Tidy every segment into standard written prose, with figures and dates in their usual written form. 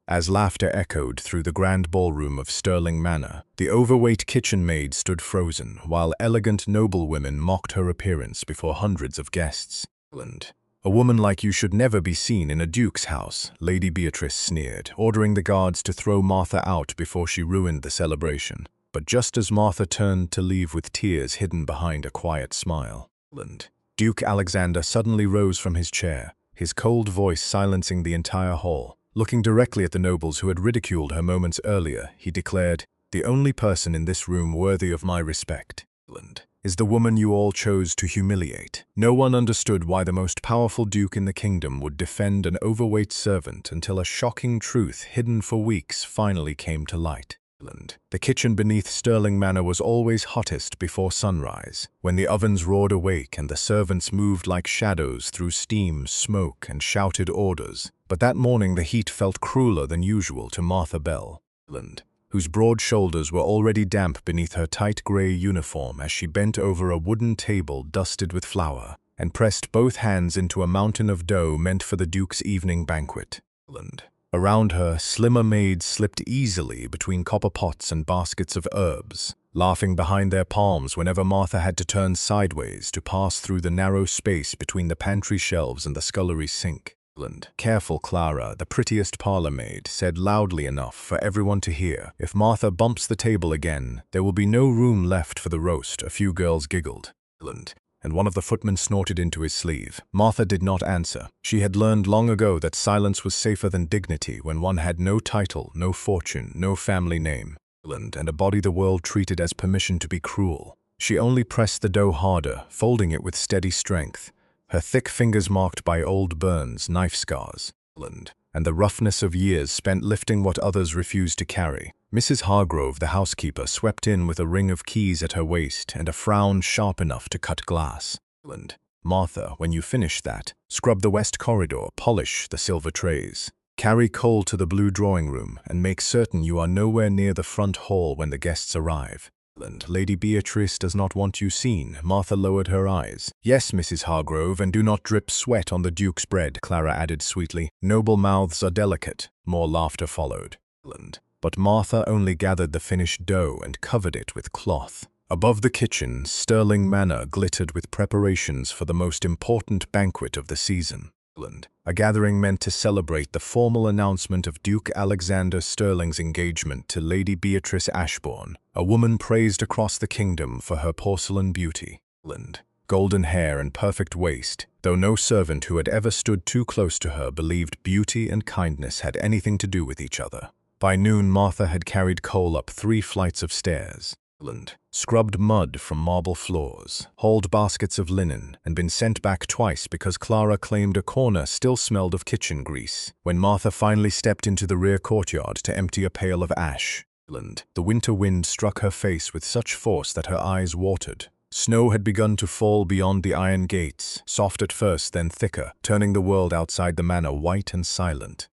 As laughter echoed through the grand ballroom of Sterling Manor, the overweight kitchen maid stood frozen, while elegant noblewomen mocked her appearance before hundreds of guests. "A woman like you should never be seen in a duke's house," Lady Beatrice sneered, ordering the guards to throw Martha out before she ruined the celebration. But just as Martha turned to leave with tears hidden behind a quiet smile, Duke Alexander suddenly rose from his chair, his cold voice silencing the entire hall. Looking directly at the nobles who had ridiculed her moments earlier, he declared, "The only person in this room worthy of my respect is the woman you all chose to humiliate." No one understood why the most powerful duke in the kingdom would defend an overweight servant until a shocking truth hidden for weeks finally came to light. The kitchen beneath Sterling Manor was always hottest before sunrise, when the ovens roared awake and the servants moved like shadows through steam, smoke, and shouted orders. But that morning the heat felt crueler than usual to Martha Bell, whose broad shoulders were already damp beneath her tight grey uniform as she bent over a wooden table dusted with flour and pressed both hands into a mountain of dough meant for the Duke's evening banquet. Around her, slimmer maids slipped easily between copper pots and baskets of herbs, laughing behind their palms whenever Martha had to turn sideways to pass through the narrow space between the pantry shelves and the scullery sink. "Careful, Clara," the prettiest parlor maid said loudly enough for everyone to hear. "If Martha bumps the table again, there will be no room left for the roast." A few girls giggled, and one of the footmen snorted into his sleeve. Martha did not answer. She had learned long ago that silence was safer than dignity when one had no title, no fortune, no family name, and a body the world treated as permission to be cruel. She only pressed the dough harder, folding it with steady strength, her thick fingers marked by old burns, knife scars, and the roughness of years spent lifting what others refused to carry. Mrs. Hargrove, the housekeeper, swept in with a ring of keys at her waist and a frown sharp enough to cut glass. "Martha, when you finish that, scrub the west corridor, polish the silver trays. Carry coal to the blue drawing room, and make certain you are nowhere near the front hall when the guests arrive. Lady Beatrice does not want you seen." Martha lowered her eyes. "Yes, Mrs. Hargrove, and do not drip sweat on the Duke's bread," Clara added sweetly. "Noble mouths are delicate." More laughter followed. But Martha only gathered the finished dough and covered it with cloth. Above the kitchen, Sterling Manor glittered with preparations for the most important banquet of the season. A gathering meant to celebrate the formal announcement of Duke Alexander Sterling's engagement to Lady Beatrice Ashbourne, a woman praised across the kingdom for her porcelain beauty, golden hair and perfect waist, though no servant who had ever stood too close to her believed beauty and kindness had anything to do with each other. By noon, Martha had carried coal up 3 flights of stairs, scrubbed mud from marble floors, hauled baskets of linen, and been sent back twice because Clara claimed a corner still smelled of kitchen grease. When Martha finally stepped into the rear courtyard to empty a pail of ash, the winter wind struck her face with such force that her eyes watered. Snow had begun to fall beyond the iron gates, soft at first, then thicker, turning the world outside the manor white and silent.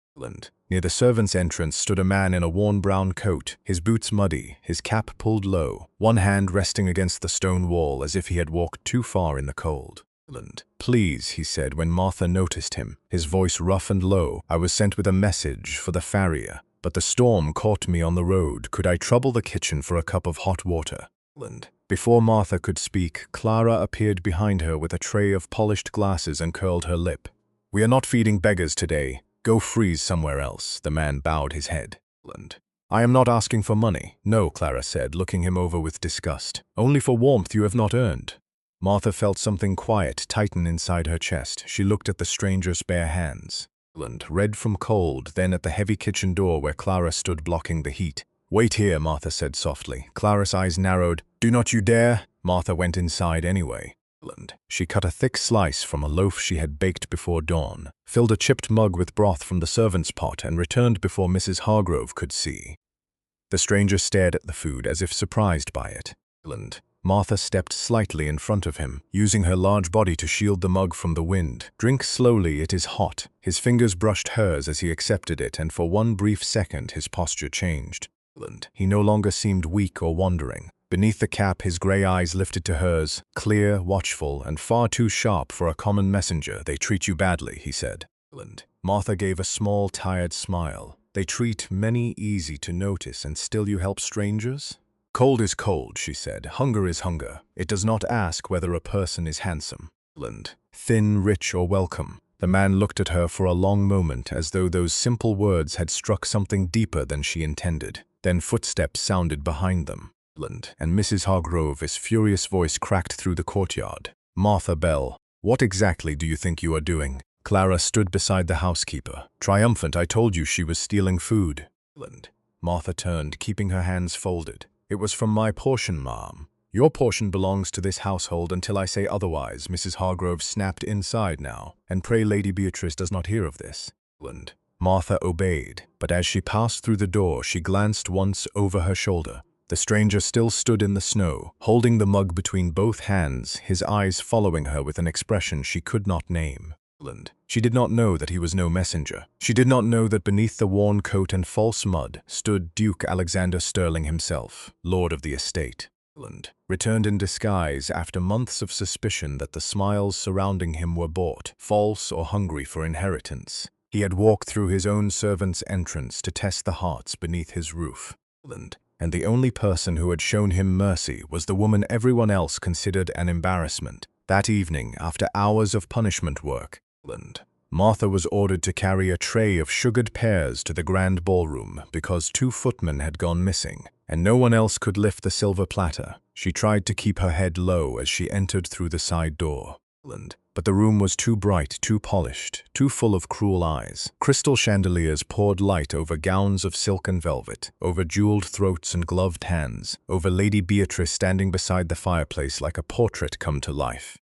Near the servants' entrance stood a man in a worn brown coat, his boots muddy, his cap pulled low, one hand resting against the stone wall as if he had walked too far in the cold. "Please," he said when Martha noticed him, his voice rough and low, "I was sent with a message for the farrier, but the storm caught me on the road. Could I trouble the kitchen for a cup of hot water?" Before Martha could speak, Clara appeared behind her with a tray of polished glasses and curled her lip. "We are not feeding beggars today. Go freeze somewhere else." The man bowed his head. "I am not asking for money." "No," Clara said, looking him over with disgust. "Only for warmth you have not earned." Martha felt something quiet tighten inside her chest. She looked at the stranger's bare hands, red from cold, then at the heavy kitchen door where Clara stood blocking the heat. "Wait here," Martha said softly. Clara's eyes narrowed. "Do not you dare!" Martha went inside anyway. She cut a thick slice from a loaf she had baked before dawn, filled a chipped mug with broth from the servant's pot, and returned before Mrs. Hargrove could see. The stranger stared at the food as if surprised by it. Martha stepped slightly in front of him, using her large body to shield the mug from the wind. "Drink slowly, it is hot." His fingers brushed hers as he accepted it, and for one brief second his posture changed. He no longer seemed weak or wandering. Beneath the cap, his grey eyes lifted to hers, clear, watchful, and far too sharp for a common messenger. "They treat you badly," he said. Martha gave a small, tired smile. They treat many easy to notice, and still you help strangers? Cold is cold, she said. Hunger is hunger. It does not ask whether a person is handsome, thin, rich, or welcome. The man looked at her for a long moment, as though those simple words had struck something deeper than she intended. Then footsteps sounded behind them, and Mrs. Hargrove's furious voice cracked through the courtyard. Martha Bell, what exactly do you think you are doing? Clara stood beside the housekeeper. Triumphant, I told you she was stealing food. Martha turned, keeping her hands folded. It was from my portion, ma'am. Your portion belongs to this household until I say otherwise, Mrs. Hargrove snapped inside now. And pray Lady Beatrice does not hear of this. Martha obeyed, but as she passed through the door, she glanced once over her shoulder. The stranger still stood in the snow, holding the mug between both hands, his eyes following her with an expression she could not name. She did not know that he was no messenger. She did not know that beneath the worn coat and false mud stood Duke Alexander Sterling himself, lord of the estate. Returned in disguise after months of suspicion that the smiles surrounding him were bought, false or hungry for inheritance. He had walked through his own servant's entrance to test the hearts beneath his roof. And the only person who had shown him mercy was the woman everyone else considered an embarrassment. That evening, after hours of punishment work, Martha was ordered to carry a tray of sugared pears to the grand ballroom because 2 footmen had gone missing, and no one else could lift the silver platter. She tried to keep her head low as she entered through the side door. But the room was too bright, too polished, too full of cruel eyes. Crystal chandeliers poured light over gowns of silk and velvet, over jeweled throats and gloved hands, over Lady Beatrice standing beside the fireplace like a portrait come to life.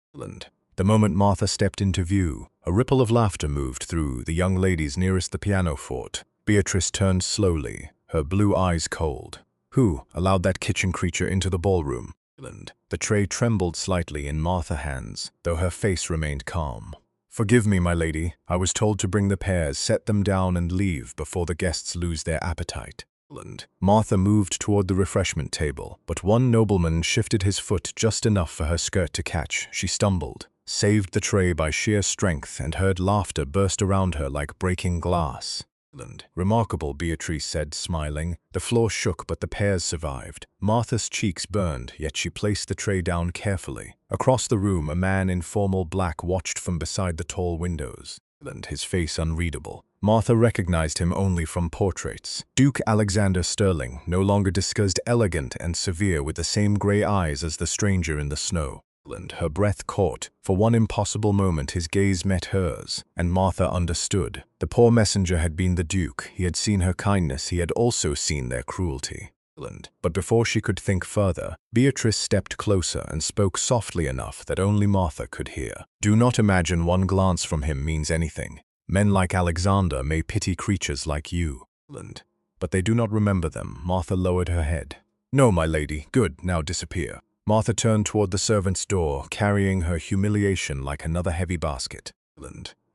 The moment Martha stepped into view, a ripple of laughter moved through the young ladies nearest the pianoforte. Beatrice turned slowly, her blue eyes cold. Who allowed that kitchen creature into the ballroom? The tray trembled slightly in Martha's hands, though her face remained calm. Forgive me, my lady. I was told to bring the pears, set them down and leave before the guests lose their appetite. Martha moved toward the refreshment table, but one nobleman shifted his foot just enough for her skirt to catch. She stumbled, saved the tray by sheer strength, and heard laughter burst around her like breaking glass. Remarkable, Beatrice said, smiling. The floor shook, but the pears survived. Martha's cheeks burned, yet she placed the tray down carefully. Across the room, a man in formal black watched from beside the tall windows, his face unreadable. Martha recognized him only from portraits. Duke Alexander Sterling, no longer disguised, elegant and severe, with the same gray eyes as the stranger in the snow. Her breath caught. For one impossible moment his gaze met hers, and Martha understood. The poor messenger had been the Duke. He had seen her kindness. He had also seen their cruelty. But before she could think further, Beatrice stepped closer and spoke softly enough that only Martha could hear. Do not imagine one glance from him means anything. Men like Alexander may pity creatures like you. But they do not remember them. Martha lowered her head. No, my lady. Good, now disappear. Martha turned toward the servant's door, carrying her humiliation like another heavy basket.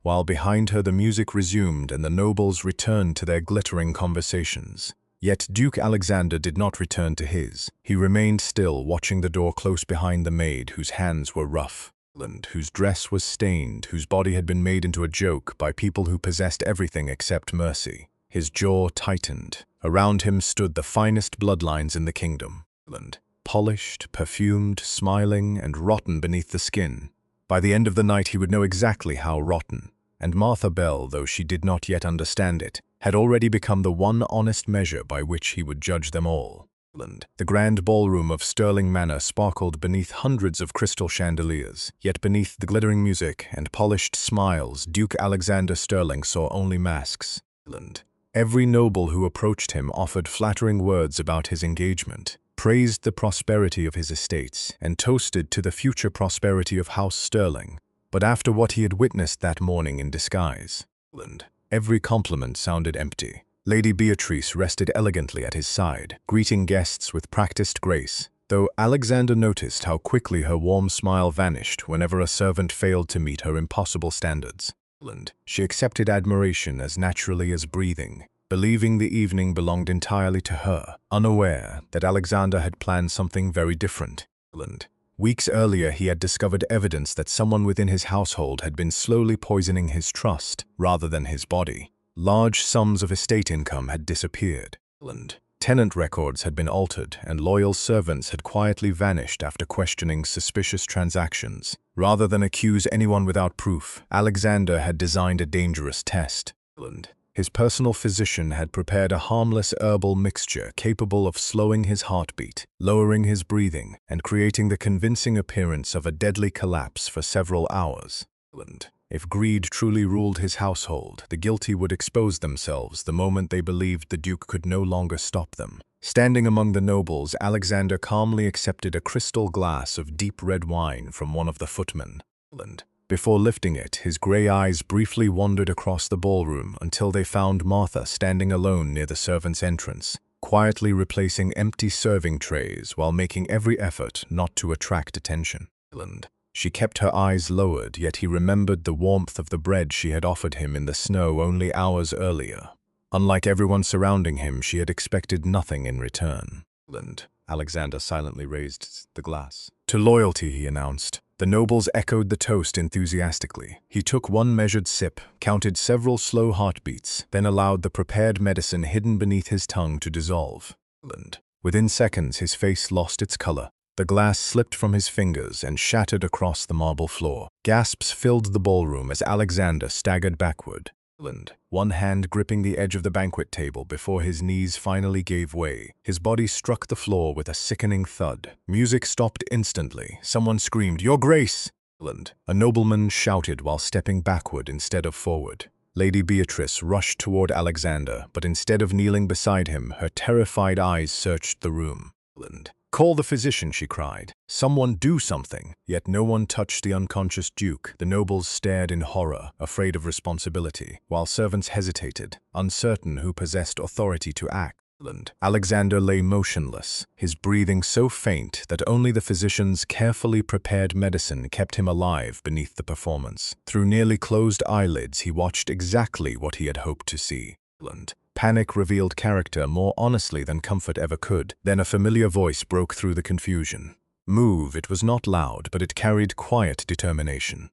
While behind her the music resumed and the nobles returned to their glittering conversations. Yet Duke Alexander did not return to his. He remained still, watching the door close behind the maid, whose hands were rough, whose dress was stained, whose body had been made into a joke by people who possessed everything except mercy. His jaw tightened. Around him stood the finest bloodlines in the kingdom. Polished, perfumed, smiling, and rotten beneath the skin. By the end of the night he would know exactly how rotten, and Martha Bell, though she did not yet understand it, had already become the one honest measure by which he would judge them all. The grand ballroom of Sterling Manor sparkled beneath hundreds of crystal chandeliers, yet beneath the glittering music and polished smiles Duke Alexander Sterling saw only masks. Every noble who approached him offered flattering words about his engagement, praised the prosperity of his estates, and toasted to the future prosperity of House Sterling. But after what he had witnessed that morning in disguise, every compliment sounded empty. Lady Beatrice rested elegantly at his side, greeting guests with practiced grace, though Alexander noticed how quickly her warm smile vanished whenever a servant failed to meet her impossible standards. She accepted admiration as naturally as breathing, believing the evening belonged entirely to her, unaware that Alexander had planned something very different. Weeks earlier, he had discovered evidence that someone within his household had been slowly poisoning his trust rather than his body. Large sums of estate income had disappeared. Tenant records had been altered, and loyal servants had quietly vanished after questioning suspicious transactions. Rather than accuse anyone without proof, Alexander had designed a dangerous test. His personal physician had prepared a harmless herbal mixture capable of slowing his heartbeat, lowering his breathing, and creating the convincing appearance of a deadly collapse for several hours. If greed truly ruled his household, the guilty would expose themselves the moment they believed the Duke could no longer stop them. Standing among the nobles, Alexander calmly accepted a crystal glass of deep red wine from one of the footmen. Before lifting it, his grey eyes briefly wandered across the ballroom until they found Martha standing alone near the servants' entrance, quietly replacing empty serving trays while making every effort not to attract attention. She kept her eyes lowered, yet he remembered the warmth of the bread she had offered him in the snow only hours earlier. Unlike everyone surrounding him, she had expected nothing in return. Alexander silently raised the glass. "To loyalty," he announced. The nobles echoed the toast enthusiastically. He took one measured sip, counted several slow heartbeats, then allowed the prepared medicine hidden beneath his tongue to dissolve. Within seconds, his face lost its color. The glass slipped from his fingers and shattered across the marble floor. Gasps filled the ballroom as Alexander staggered backward, one hand gripping the edge of the banquet table before his knees finally gave way. His body struck the floor with a sickening thud. Music stopped instantly. Someone screamed, "Your Grace!" A nobleman shouted while stepping backward instead of forward. Lady Beatrice rushed toward Alexander, but instead of kneeling beside him, her terrified eyes searched the room. "Call the physician," she cried. "Someone do something." Yet no one touched the unconscious Duke. The nobles stared in horror, afraid of responsibility, while servants hesitated, uncertain who possessed authority to act. Alexander lay motionless, his breathing so faint that only the physician's carefully prepared medicine kept him alive beneath the performance. Through nearly closed eyelids, he watched exactly what he had hoped to see. Panic revealed character more honestly than comfort ever could. Then a familiar voice broke through the confusion. Move. It was not loud, but it carried quiet determination.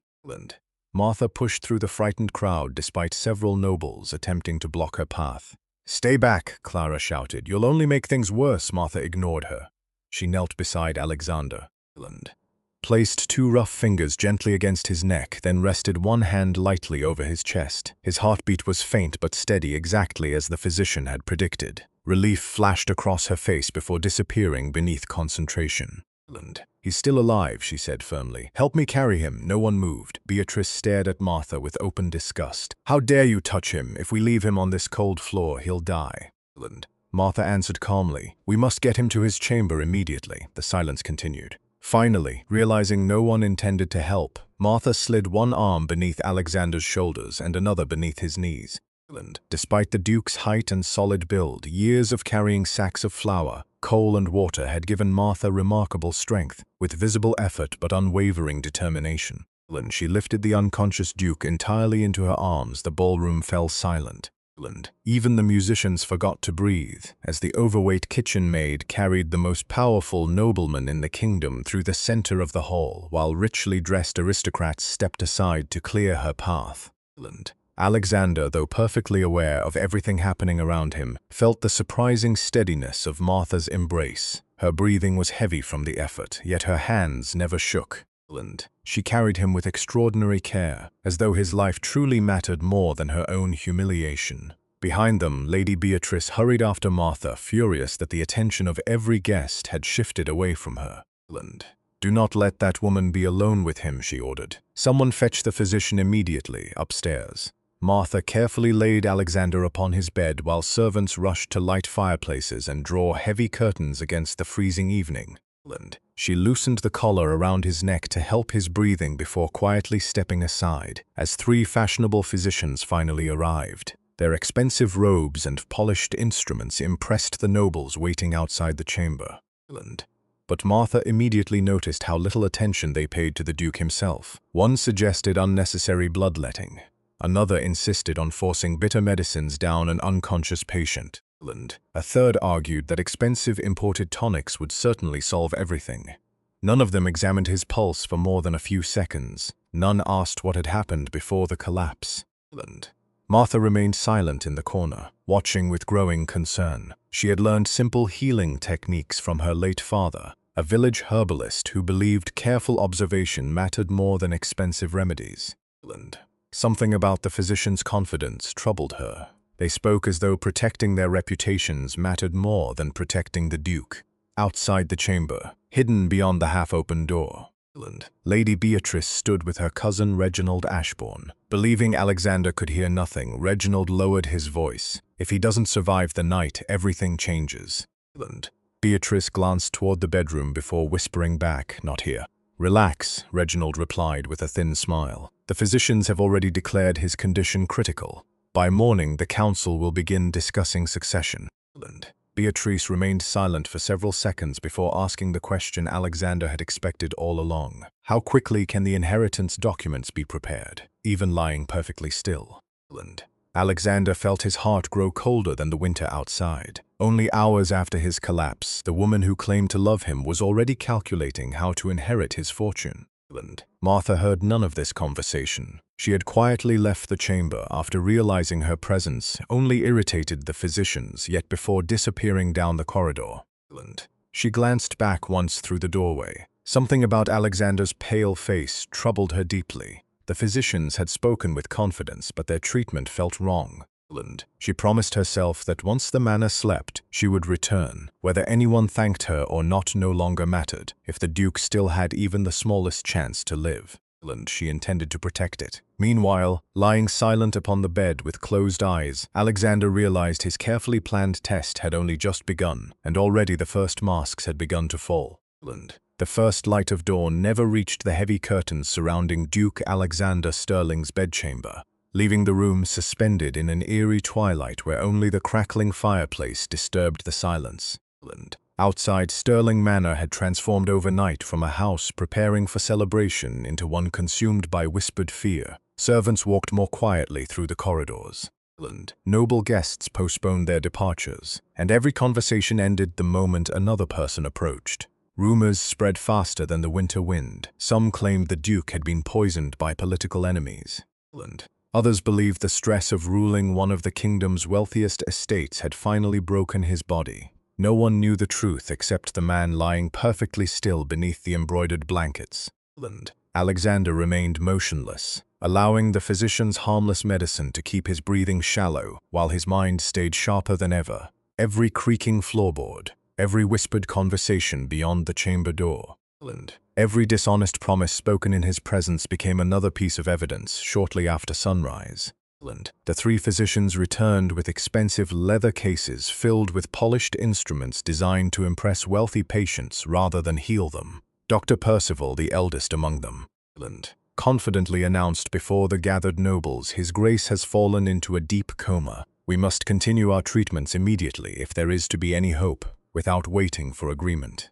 Martha pushed through the frightened crowd despite several nobles attempting to block her path. "Stay back," Clara shouted. "You'll only make things worse." Martha ignored her. She knelt beside Alexander. Placed two rough fingers gently against his neck, then rested one hand lightly over his chest. His heartbeat was faint but steady, exactly as the physician had predicted. Relief flashed across her face before disappearing beneath concentration. "He's still alive," she said firmly. "Help me carry him." No one moved. Beatrice stared at Martha with open disgust. "How dare you touch him? If we leave him on this cold floor, he'll die." Martha answered calmly. "We must get him to his chamber immediately." The silence continued. Finally, realizing no one intended to help, Martha slid one arm beneath Alexander's shoulders and another beneath his knees. Despite the Duke's height and solid build, years of carrying sacks of flour, coal and water had given Martha remarkable strength, with visible effort but unwavering determination. When she lifted the unconscious Duke entirely into her arms, the ballroom fell silent. Even the musicians forgot to breathe, as the overweight kitchen maid carried the most powerful nobleman in the kingdom through the center of the hall, while richly dressed aristocrats stepped aside to clear her path. Alexander, though perfectly aware of everything happening around him, felt the surprising steadiness of Martha's embrace. Her breathing was heavy from the effort, yet her hands never shook. She carried him with extraordinary care, as though his life truly mattered more than her own humiliation. Behind them, Lady Beatrice hurried after Martha, furious that the attention of every guest had shifted away from her. "Do not let that woman be alone with him," she ordered. "Someone fetch the physician immediately, upstairs." Martha carefully laid Alexander upon his bed while servants rushed to light fireplaces and draw heavy curtains against the freezing evening. She loosened the collar around his neck to help his breathing before quietly stepping aside, as three fashionable physicians finally arrived. Their expensive robes and polished instruments impressed the nobles waiting outside the chamber. But Martha immediately noticed how little attention they paid to the Duke himself. One suggested unnecessary bloodletting. Another insisted on forcing bitter medicines down an unconscious patient. A third argued that expensive imported tonics would certainly solve everything. None of them examined his pulse for more than a few seconds. None asked what had happened before the collapse. Martha remained silent in the corner, watching with growing concern. She had learned simple healing techniques from her late father, a village herbalist who believed careful observation mattered more than expensive remedies. Something about the physician's confidence troubled her. They spoke as though protecting their reputations mattered more than protecting the Duke. Outside the chamber, hidden beyond the half-open door, Lady Beatrice stood with her cousin Reginald Ashbourne. Believing Alexander could hear nothing, Reginald lowered his voice. If he doesn't survive the night, everything changes. Beatrice glanced toward the bedroom before whispering back, "Not here." "Relax," Reginald replied with a thin smile. "The physicians have already declared his condition critical. By morning, the council will begin discussing succession." Beatrice remained silent for several seconds before asking the question Alexander had expected all along. How quickly can the inheritance documents be prepared, even lying perfectly still? Alexander felt his heart grow colder than the winter outside. Only hours after his collapse, the woman who claimed to love him was already calculating how to inherit his fortune. Martha heard none of this conversation. She had quietly left the chamber after realizing her presence only irritated the physicians, yet before disappearing down the corridor. She glanced back once through the doorway. Something about Alexander's pale face troubled her deeply. The physicians had spoken with confidence, but their treatment felt wrong. She promised herself that once the manor slept, she would return. Whether anyone thanked her or not no longer mattered. If the Duke still had even the smallest chance to live, she intended to protect it. Meanwhile, lying silent upon the bed with closed eyes, Alexander realized his carefully planned test had only just begun, and already the first masks had begun to fall. The first light of dawn never reached the heavy curtains surrounding Duke Alexander Sterling's bedchamber, leaving the room suspended in an eerie twilight where only the crackling fireplace disturbed the silence. Outside, Sterling Manor had transformed overnight from a house preparing for celebration into one consumed by whispered fear. Servants walked more quietly through the corridors. Noble guests postponed their departures, and every conversation ended the moment another person approached. Rumors spread faster than the winter wind. Some claimed the Duke had been poisoned by political enemies. Others believed the stress of ruling one of the kingdom's wealthiest estates had finally broken his body. No one knew the truth except the man lying perfectly still beneath the embroidered blankets. Alexander remained motionless, allowing the physician's harmless medicine to keep his breathing shallow while his mind stayed sharper than ever. Every creaking floorboard, every whispered conversation beyond the chamber door, every dishonest promise spoken in his presence became another piece of evidence shortly after sunrise. The three physicians returned with expensive leather cases filled with polished instruments designed to impress wealthy patients rather than heal them. Dr. Percival, the eldest among them, confidently announced before the gathered nobles, "His Grace has fallen into a deep coma. We must continue our treatments immediately if there is to be any hope," without waiting for agreement.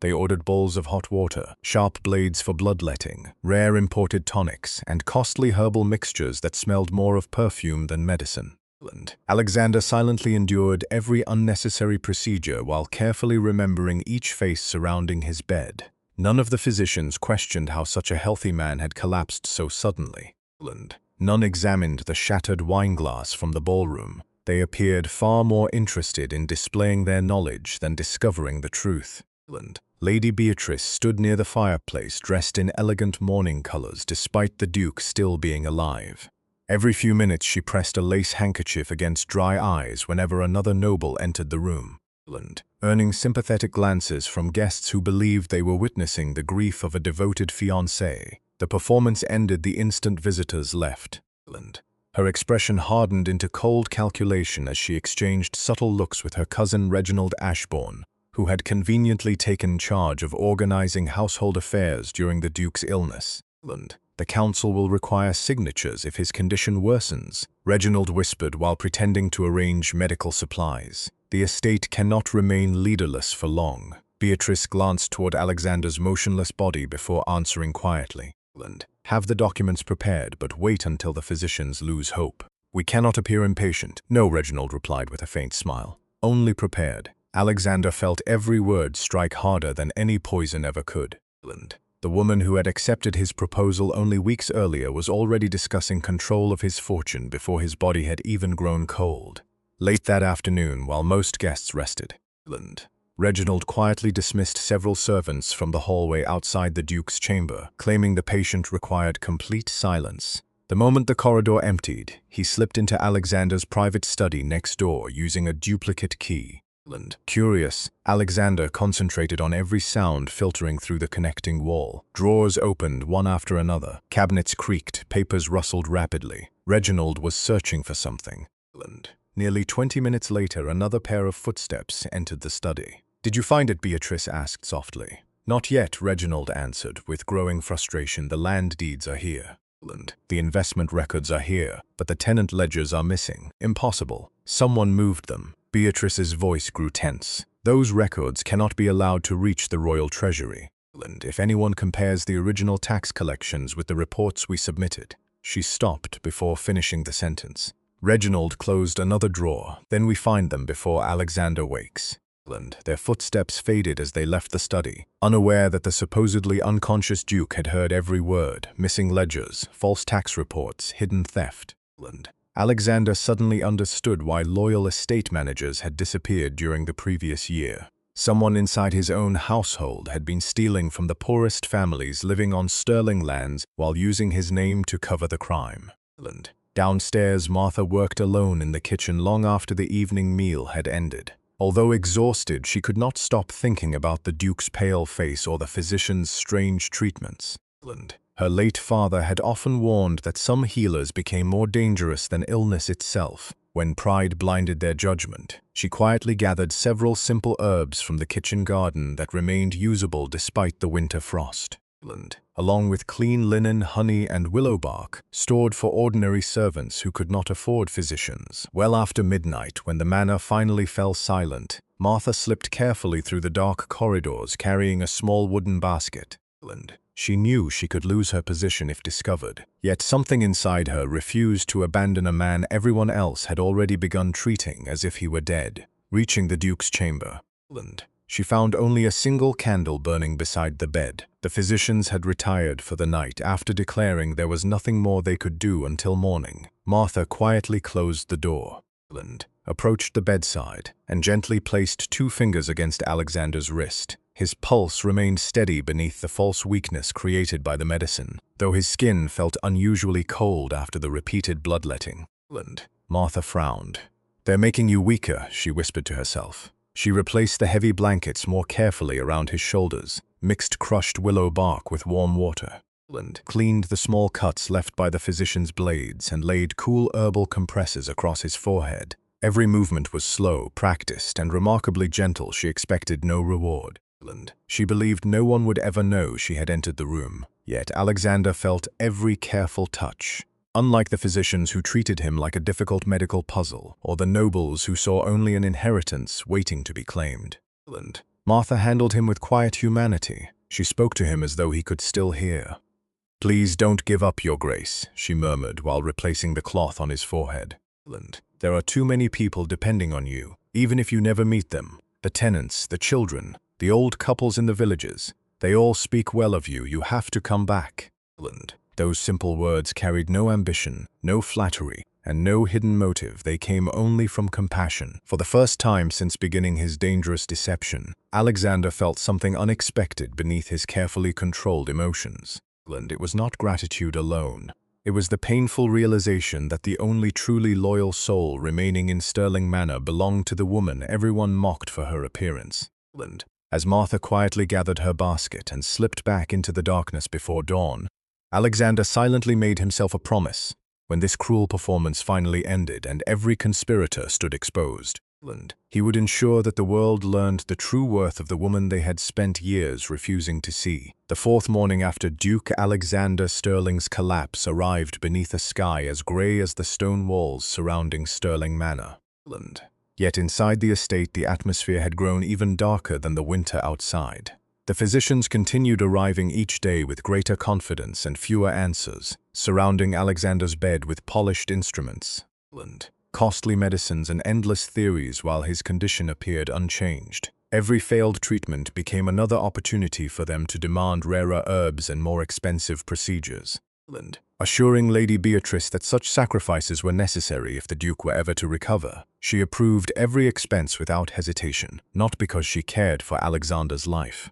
They ordered bowls of hot water, sharp blades for bloodletting, rare imported tonics, and costly herbal mixtures that smelled more of perfume than medicine. Alexander silently endured every unnecessary procedure while carefully remembering each face surrounding his bed. None of the physicians questioned how such a healthy man had collapsed so suddenly. None examined the shattered wineglass from the ballroom. They appeared far more interested in displaying their knowledge than discovering the truth. Lady Beatrice stood near the fireplace dressed in elegant mourning colors despite the Duke still being alive. Every few minutes she pressed a lace handkerchief against dry eyes whenever another noble entered the room, earning sympathetic glances from guests who believed they were witnessing the grief of a devoted fiancé. The performance ended the instant visitors left. Her expression hardened into cold calculation as she exchanged subtle looks with her cousin Reginald Ashbourne, who had conveniently taken charge of organizing household affairs during the Duke's illness. "The council will require signatures if his condition worsens," Reginald whispered while pretending to arrange medical supplies. "The estate cannot remain leaderless for long." Beatrice glanced toward Alexander's motionless body before answering quietly. "Have the documents prepared, but wait until the physicians lose hope." "We cannot appear impatient." "No," Reginald replied with a faint smile. "Only prepared. Alexander felt every word strike harder than any poison ever could. The woman who had accepted his proposal only weeks earlier was already discussing control of his fortune before his body had even grown cold. Late that afternoon, while most guests rested, Reginald quietly dismissed several servants from the hallway outside the Duke's chamber, claiming the patient required complete silence. The moment the corridor emptied, he slipped into Alexander's private study next door using a duplicate key. Curious, Alexander concentrated on every sound filtering through the connecting wall. Drawers opened one after another, cabinets creaked, papers rustled rapidly. Reginald was searching for something. Nearly 20 minutes later, another pair of footsteps entered the study. "Did you find it?" Beatrice asked softly. "Not yet," Reginald answered, with growing frustration. "The land deeds are here. The investment records are here, but the tenant ledgers are missing. Impossible. Someone moved them." Beatrice's voice grew tense. "Those records cannot be allowed to reach the royal treasury. If anyone compares the original tax collections with the reports we submitted." She stopped before finishing the sentence. Reginald closed another drawer. "Then we find them before Alexander wakes." Their footsteps faded as they left the study, unaware that the supposedly unconscious Duke had heard every word: missing ledgers, false tax reports, hidden theft. Alexander suddenly understood why loyal estate managers had disappeared during the previous year. Someone inside his own household had been stealing from the poorest families living on Sterling lands while using his name to cover the crime. Downstairs, Martha worked alone in the kitchen long after the evening meal had ended. Although exhausted, she could not stop thinking about the Duke's pale face or the physician's strange treatments. Her late father had often warned that some healers became more dangerous than illness itself. When pride blinded their judgment, she quietly gathered several simple herbs from the kitchen garden that remained usable despite the winter frost. Along with clean linen, honey, and willow bark, stored for ordinary servants who could not afford physicians. Well after midnight, when the manor finally fell silent, Martha slipped carefully through the dark corridors carrying a small wooden basket. She knew she could lose her position if discovered, yet something inside her refused to abandon a man everyone else had already begun treating as if he were dead. Reaching the Duke's chamber, she found only a single candle burning beside the bed. The physicians had retired for the night after declaring there was nothing more they could do until morning. Martha quietly closed the door, approached the bedside, and gently placed 2 fingers against Alexander's wrist. His pulse remained steady beneath the false weakness created by the medicine, though his skin felt unusually cold after the repeated bloodletting. Martha frowned. "They're making you weaker," she whispered to herself. She replaced the heavy blankets more carefully around his shoulders, mixed crushed willow bark with warm water, cleaned the small cuts left by the physician's blades, and laid cool herbal compresses across his forehead. Every movement was slow, practiced, and remarkably gentle. She expected no reward. She believed no one would ever know she had entered the room, yet Alexander felt every careful touch. Unlike the physicians who treated him like a difficult medical puzzle, or the nobles who saw only an inheritance waiting to be claimed, Martha handled him with quiet humanity. She spoke to him as though he could still hear. "Please don't give up, Your Grace," she murmured while replacing the cloth on his forehead. "There are too many people depending on you, even if you never meet them. The tenants, the children, the old couples in the villages. They all speak well of you. You have to come back." Those simple words carried no ambition, no flattery, and no hidden motive. They came only from compassion. For the first time since beginning his dangerous deception, Alexander felt something unexpected beneath his carefully controlled emotions. It was not gratitude alone. It was the painful realization that the only truly loyal soul remaining in Sterling Manor belonged to the woman everyone mocked for her appearance. As Martha quietly gathered her basket and slipped back into the darkness before dawn, Alexander silently made himself a promise. When this cruel performance finally ended and every conspirator stood exposed, he would ensure that the world learned the true worth of the woman they had spent years refusing to see. The 4th morning after Duke Alexander Sterling's collapse arrived beneath a sky as grey as the stone walls surrounding Sterling Manor. Yet inside the estate, the atmosphere had grown even darker than the winter outside. The physicians continued arriving each day with greater confidence and fewer answers, surrounding Alexander's bed with polished instruments. costly medicines and endless theories while his condition appeared unchanged. Every failed treatment became another opportunity for them to demand rarer herbs and more expensive procedures, assuring Lady Beatrice that such sacrifices were necessary if the Duke were ever to recover. She approved every expense without hesitation, not because she cared for Alexander's life,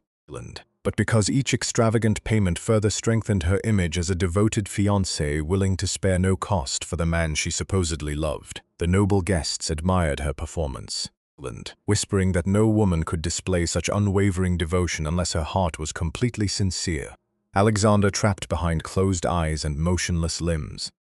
but because each extravagant payment further strengthened her image as a devoted fiancée willing to spare no cost for the man she supposedly loved. The noble guests admired her performance, whispering that no woman could display such unwavering devotion unless her heart was completely sincere. Alexander, trapped behind closed eyes and motionless limbs,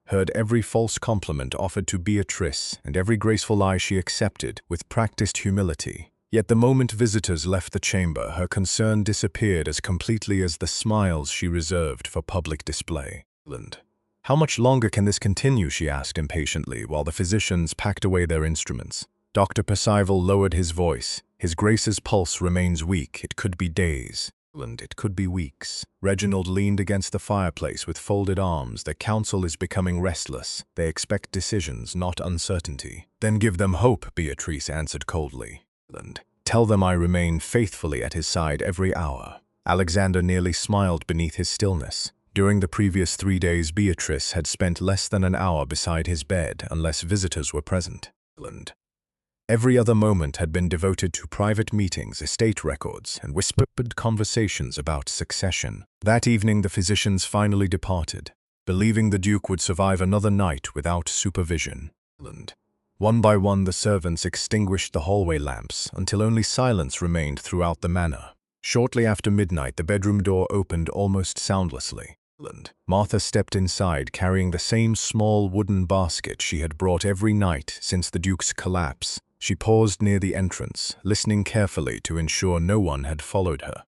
heard every false compliment offered to Beatrice and every graceful lie she accepted with practiced humility. Yet the moment visitors left the chamber, her concern disappeared as completely as the smiles she reserved for public display. "How much longer can this continue?" she asked impatiently while the physicians packed away their instruments. Dr. Percival lowered his voice. "His Grace's pulse remains weak. It could be days. It could be weeks." Reginald leaned against the fireplace with folded arms. "The council is becoming restless. They expect decisions, not uncertainty." "Then give them hope," Beatrice answered coldly. "Tell them I remain faithfully at his side every hour." Alexander nearly smiled beneath his stillness. During the previous 3 days, Beatrice had spent less than an hour beside his bed unless visitors were present. Every other moment had been devoted to private meetings, estate records, and whispered conversations about succession. That evening, the physicians finally departed, believing the Duke would survive another night without supervision. One by one, the servants extinguished the hallway lamps until only silence remained throughout the manor. Shortly after midnight, the bedroom door opened almost soundlessly. Martha stepped inside, carrying the same small wooden basket she had brought every night since the Duke's collapse. She paused near the entrance, listening carefully to ensure no one had followed her.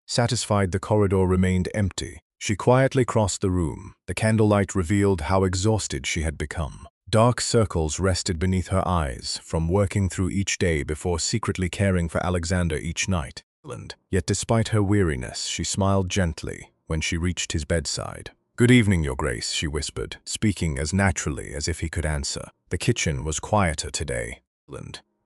Satisfied the corridor remained empty, she quietly crossed the room. The candlelight revealed how exhausted she had become. Dark circles rested beneath her eyes from working through each day before secretly caring for Alexander each night. Yet despite her weariness, she smiled gently when she reached his bedside. "Good evening, Your Grace," she whispered, speaking as naturally as if he could answer. The kitchen was quieter today.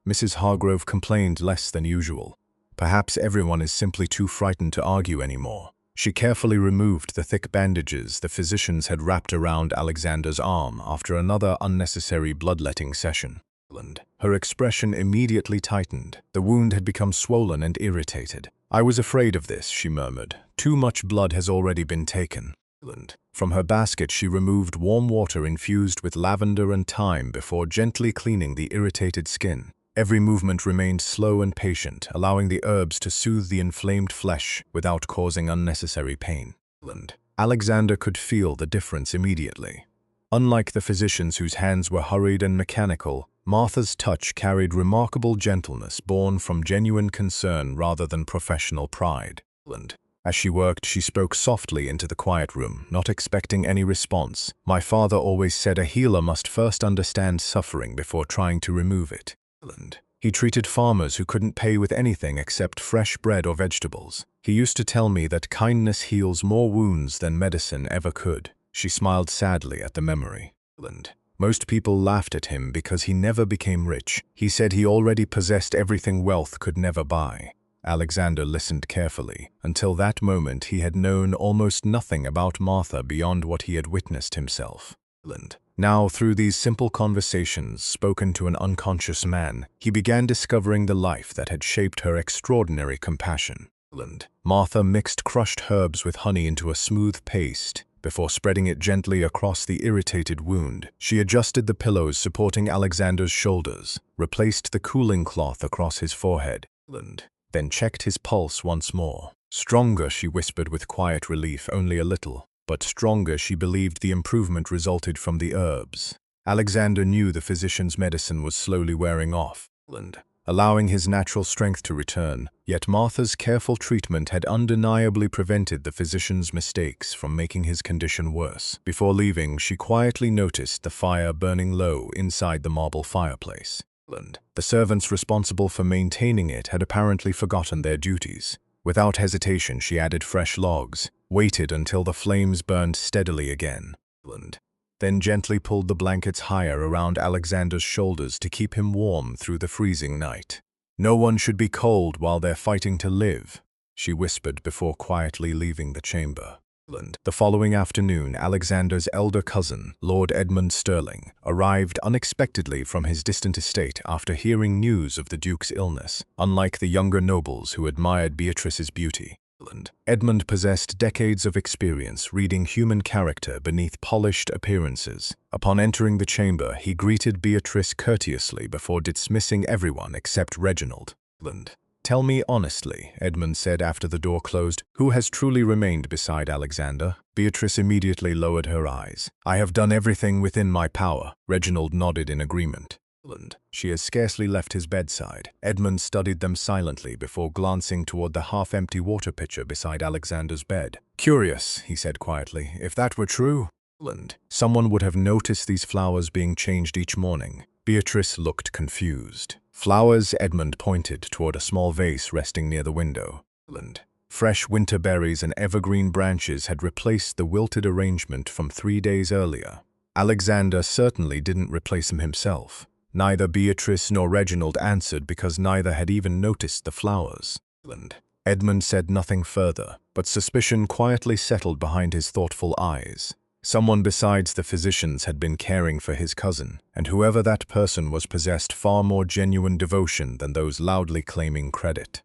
Mrs. Hargrove complained less than usual. Perhaps everyone is simply too frightened to argue anymore. She carefully removed the thick bandages the physicians had wrapped around Alexander's arm after another unnecessary bloodletting session. Her expression immediately tightened. The wound had become swollen and irritated. "I was afraid of this," she murmured. "Too much blood has already been taken." From her basket, she removed warm water infused with lavender and thyme before gently cleaning the irritated skin. Every movement remained slow and patient, allowing the herbs to soothe the inflamed flesh without causing unnecessary pain. Alexander could feel the difference immediately. Unlike the physicians whose hands were hurried and mechanical, Martha's touch carried remarkable gentleness born from genuine concern rather than professional pride. As she worked, she spoke softly into the quiet room, not expecting any response. "My father always said a healer must first understand suffering before trying to remove it. He treated farmers who couldn't pay with anything except fresh bread or vegetables. He used to tell me that kindness heals more wounds than medicine ever could." She smiled sadly at the memory. Most people laughed at him because he never became rich. He said he already possessed everything wealth could never buy. Alexander listened carefully. Until that moment, he had known almost nothing about Martha beyond what he had witnessed himself. Now, through these simple conversations spoken to an unconscious man, he began discovering the life that had shaped her extraordinary compassion. Martha mixed crushed herbs with honey into a smooth paste before spreading it gently across the irritated wound. She adjusted the pillows supporting Alexander's shoulders, replaced the cooling cloth across his forehead, then checked his pulse once more. "Stronger," she whispered with quiet relief, "only a little." But stronger, she believed the improvement resulted from the herbs. Alexander knew the physician's medicine was slowly wearing off, allowing his natural strength to return. Yet Martha's careful treatment had undeniably prevented the physician's mistakes from making his condition worse. Before leaving, she quietly noticed the fire burning low inside the marble fireplace. The servants responsible for maintaining it had apparently forgotten their duties. Without hesitation, she added fresh logs, waited until the flames burned steadily again. then gently pulled the blankets higher around Alexander's shoulders to keep him warm through the freezing night. "No one should be cold while they're fighting to live," she whispered before quietly leaving the chamber. The following afternoon, Alexander's elder cousin, Lord Edmund Sterling, arrived unexpectedly from his distant estate after hearing news of the Duke's illness. Unlike the younger nobles who admired Beatrice's beauty, Edmund possessed decades of experience reading human character beneath polished appearances. Upon entering the chamber, he greeted Beatrice courteously before dismissing everyone except Reginald. "Tell me honestly," Edmund said after the door closed, "who has truly remained beside Alexander?" Beatrice immediately lowered her eyes. "I have done everything within my power." Reginald nodded in agreement. She has scarcely left his bedside. Edmund studied them silently before glancing toward the half-empty water pitcher beside Alexander's bed. "Curious," he said quietly. "If that were true, someone would have noticed these flowers being changed each morning." Beatrice looked confused. "Flowers?" Edmund pointed toward a small vase resting near the window. Fresh winter berries and evergreen branches had replaced the wilted arrangement from 3 days earlier. Alexander certainly didn't replace them himself. Neither Beatrice nor Reginald answered because neither had even noticed the flowers. Edmund said nothing further, but suspicion quietly settled behind his thoughtful eyes. Someone besides the physicians had been caring for his cousin, and whoever that person was possessed far more genuine devotion than those loudly claiming credit.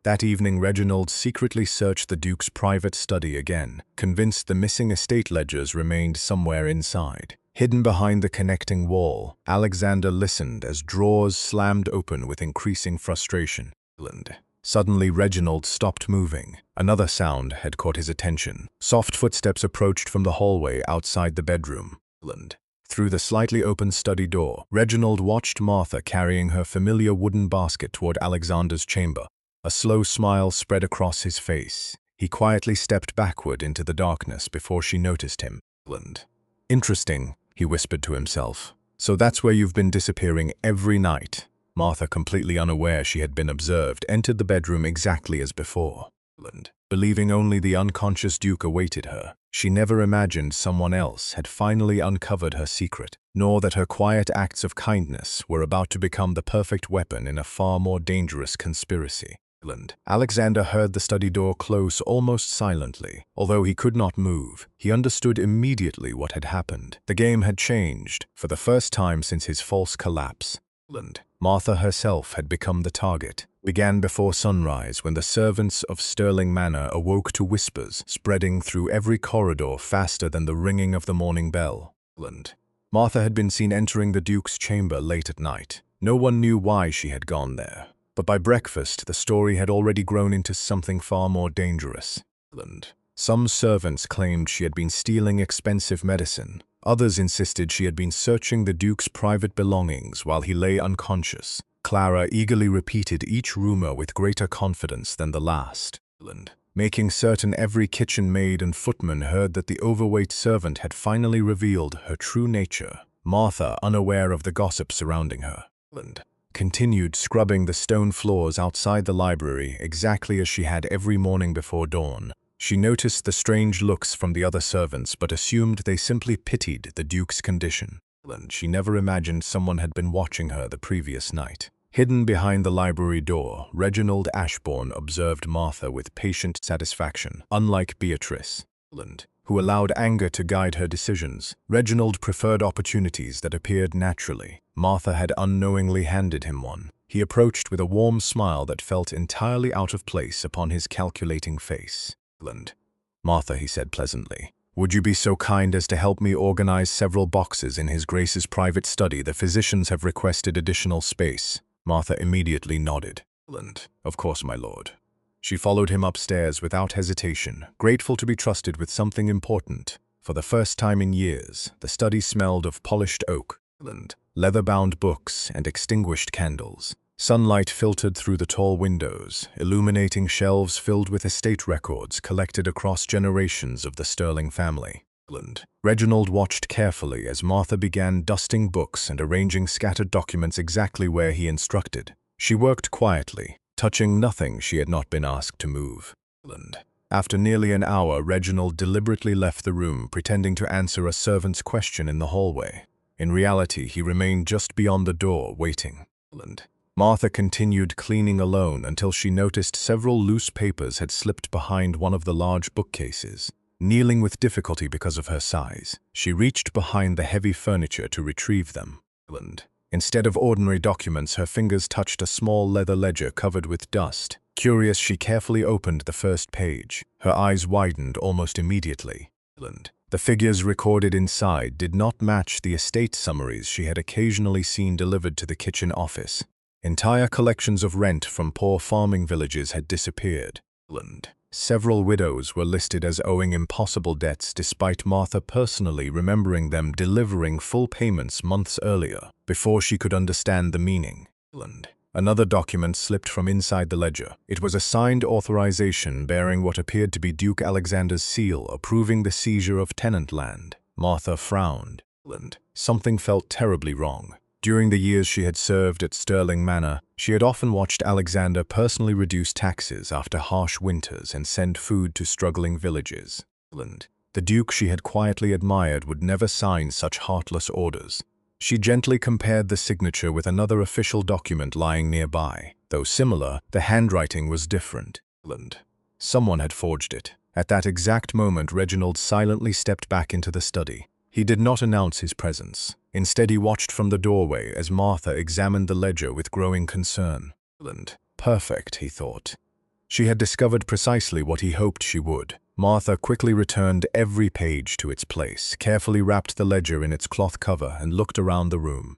That evening, Reginald secretly searched the Duke's private study again, convinced the missing estate ledgers remained somewhere inside. Hidden behind the connecting wall, Alexander listened as drawers slammed open with increasing frustration. Suddenly, Reginald stopped moving. Another sound had caught his attention. Soft footsteps approached from the hallway outside the bedroom. Through the slightly open study door, Reginald watched Martha carrying her familiar wooden basket toward Alexander's chamber. A slow smile spread across his face. He quietly stepped backward into the darkness before she noticed him. "Interesting," he whispered to himself. "So that's where you've been disappearing every night." Martha, completely unaware she had been observed, entered the bedroom exactly as before. Believing only the unconscious Duke awaited her, she never imagined someone else had finally uncovered her secret, nor that her quiet acts of kindness were about to become the perfect weapon in a far more dangerous conspiracy. Alexander heard the study door close almost silently. Although he could not move, he understood immediately what had happened. The game had changed, for the first time since his false collapse. Martha herself had become the target. Began before sunrise when the servants of Sterling Manor awoke to whispers spreading through every corridor faster than the ringing of the morning bell. Martha had been seen entering the Duke's chamber late at night. No one knew why she had gone there. But by breakfast, the story had already grown into something far more dangerous. Some servants claimed she had been stealing expensive medicine. Others insisted she had been searching the Duke's private belongings while he lay unconscious. Clara eagerly repeated each rumor with greater confidence than the last, making certain every kitchen maid and footman heard that the overweight servant had finally revealed her true nature. Martha, unaware of the gossip surrounding her, continued scrubbing the stone floors outside the library exactly as she had every morning before dawn. She noticed the strange looks from the other servants but assumed they simply pitied the Duke's condition. She never imagined someone had been watching her the previous night. Hidden behind the library door, Reginald Ashbourne observed Martha with patient satisfaction. Unlike Beatrice, who allowed anger to guide her decisions, Reginald preferred opportunities that appeared naturally. Martha had unknowingly handed him one. He approached with a warm smile that felt entirely out of place upon his calculating face. "Martha," he said pleasantly, "would you be so kind as to help me organize several boxes in His Grace's private study? The physicians have requested additional space." Martha immediately nodded. "Of course, my lord." She followed him upstairs without hesitation, grateful to be trusted with something important. For the first time in years, the study smelled of polished oak, leather-bound books, and extinguished candles. Sunlight filtered through the tall windows, illuminating shelves filled with estate records collected across generations of the Sterling family. Reginald watched carefully as Martha began dusting books and arranging scattered documents exactly where he instructed. She worked quietly, touching nothing she had not been asked to move. After nearly an hour, Reginald deliberately left the room, pretending to answer a servant's question in the hallway. In reality, he remained just beyond the door, waiting. Martha continued cleaning alone until she noticed several loose papers had slipped behind one of the large bookcases. Kneeling with difficulty because of her size, she reached behind the heavy furniture to retrieve them. Instead of ordinary documents, her fingers touched a small leather ledger covered with dust. Curious, she carefully opened the first page. Her eyes widened almost immediately. The figures recorded inside did not match the estate summaries she had occasionally seen delivered to the kitchen office. Entire collections of rent from poor farming villages had disappeared. Several widows were listed as owing impossible debts, despite Martha personally remembering them delivering full payments months earlier, before she could understand the meaning. Another document slipped from inside the ledger. It was a signed authorization bearing what appeared to be Duke Alexander's seal, approving the seizure of tenant land. Martha frowned. Something felt terribly wrong. During the years she had served at Sterling Manor, she had often watched Alexander personally reduce taxes after harsh winters and send food to struggling villages. The Duke she had quietly admired would never sign such heartless orders. She gently compared the signature with another official document lying nearby. Though similar, the handwriting was different. Someone had forged it. At that exact moment, Reginald silently stepped back into the study. He did not announce his presence. Instead, he watched from the doorway as Martha examined the ledger with growing concern. Perfect, he thought. She had discovered precisely what he hoped she would. Martha quickly returned every page to its place, carefully wrapped the ledger in its cloth cover, and looked around the room.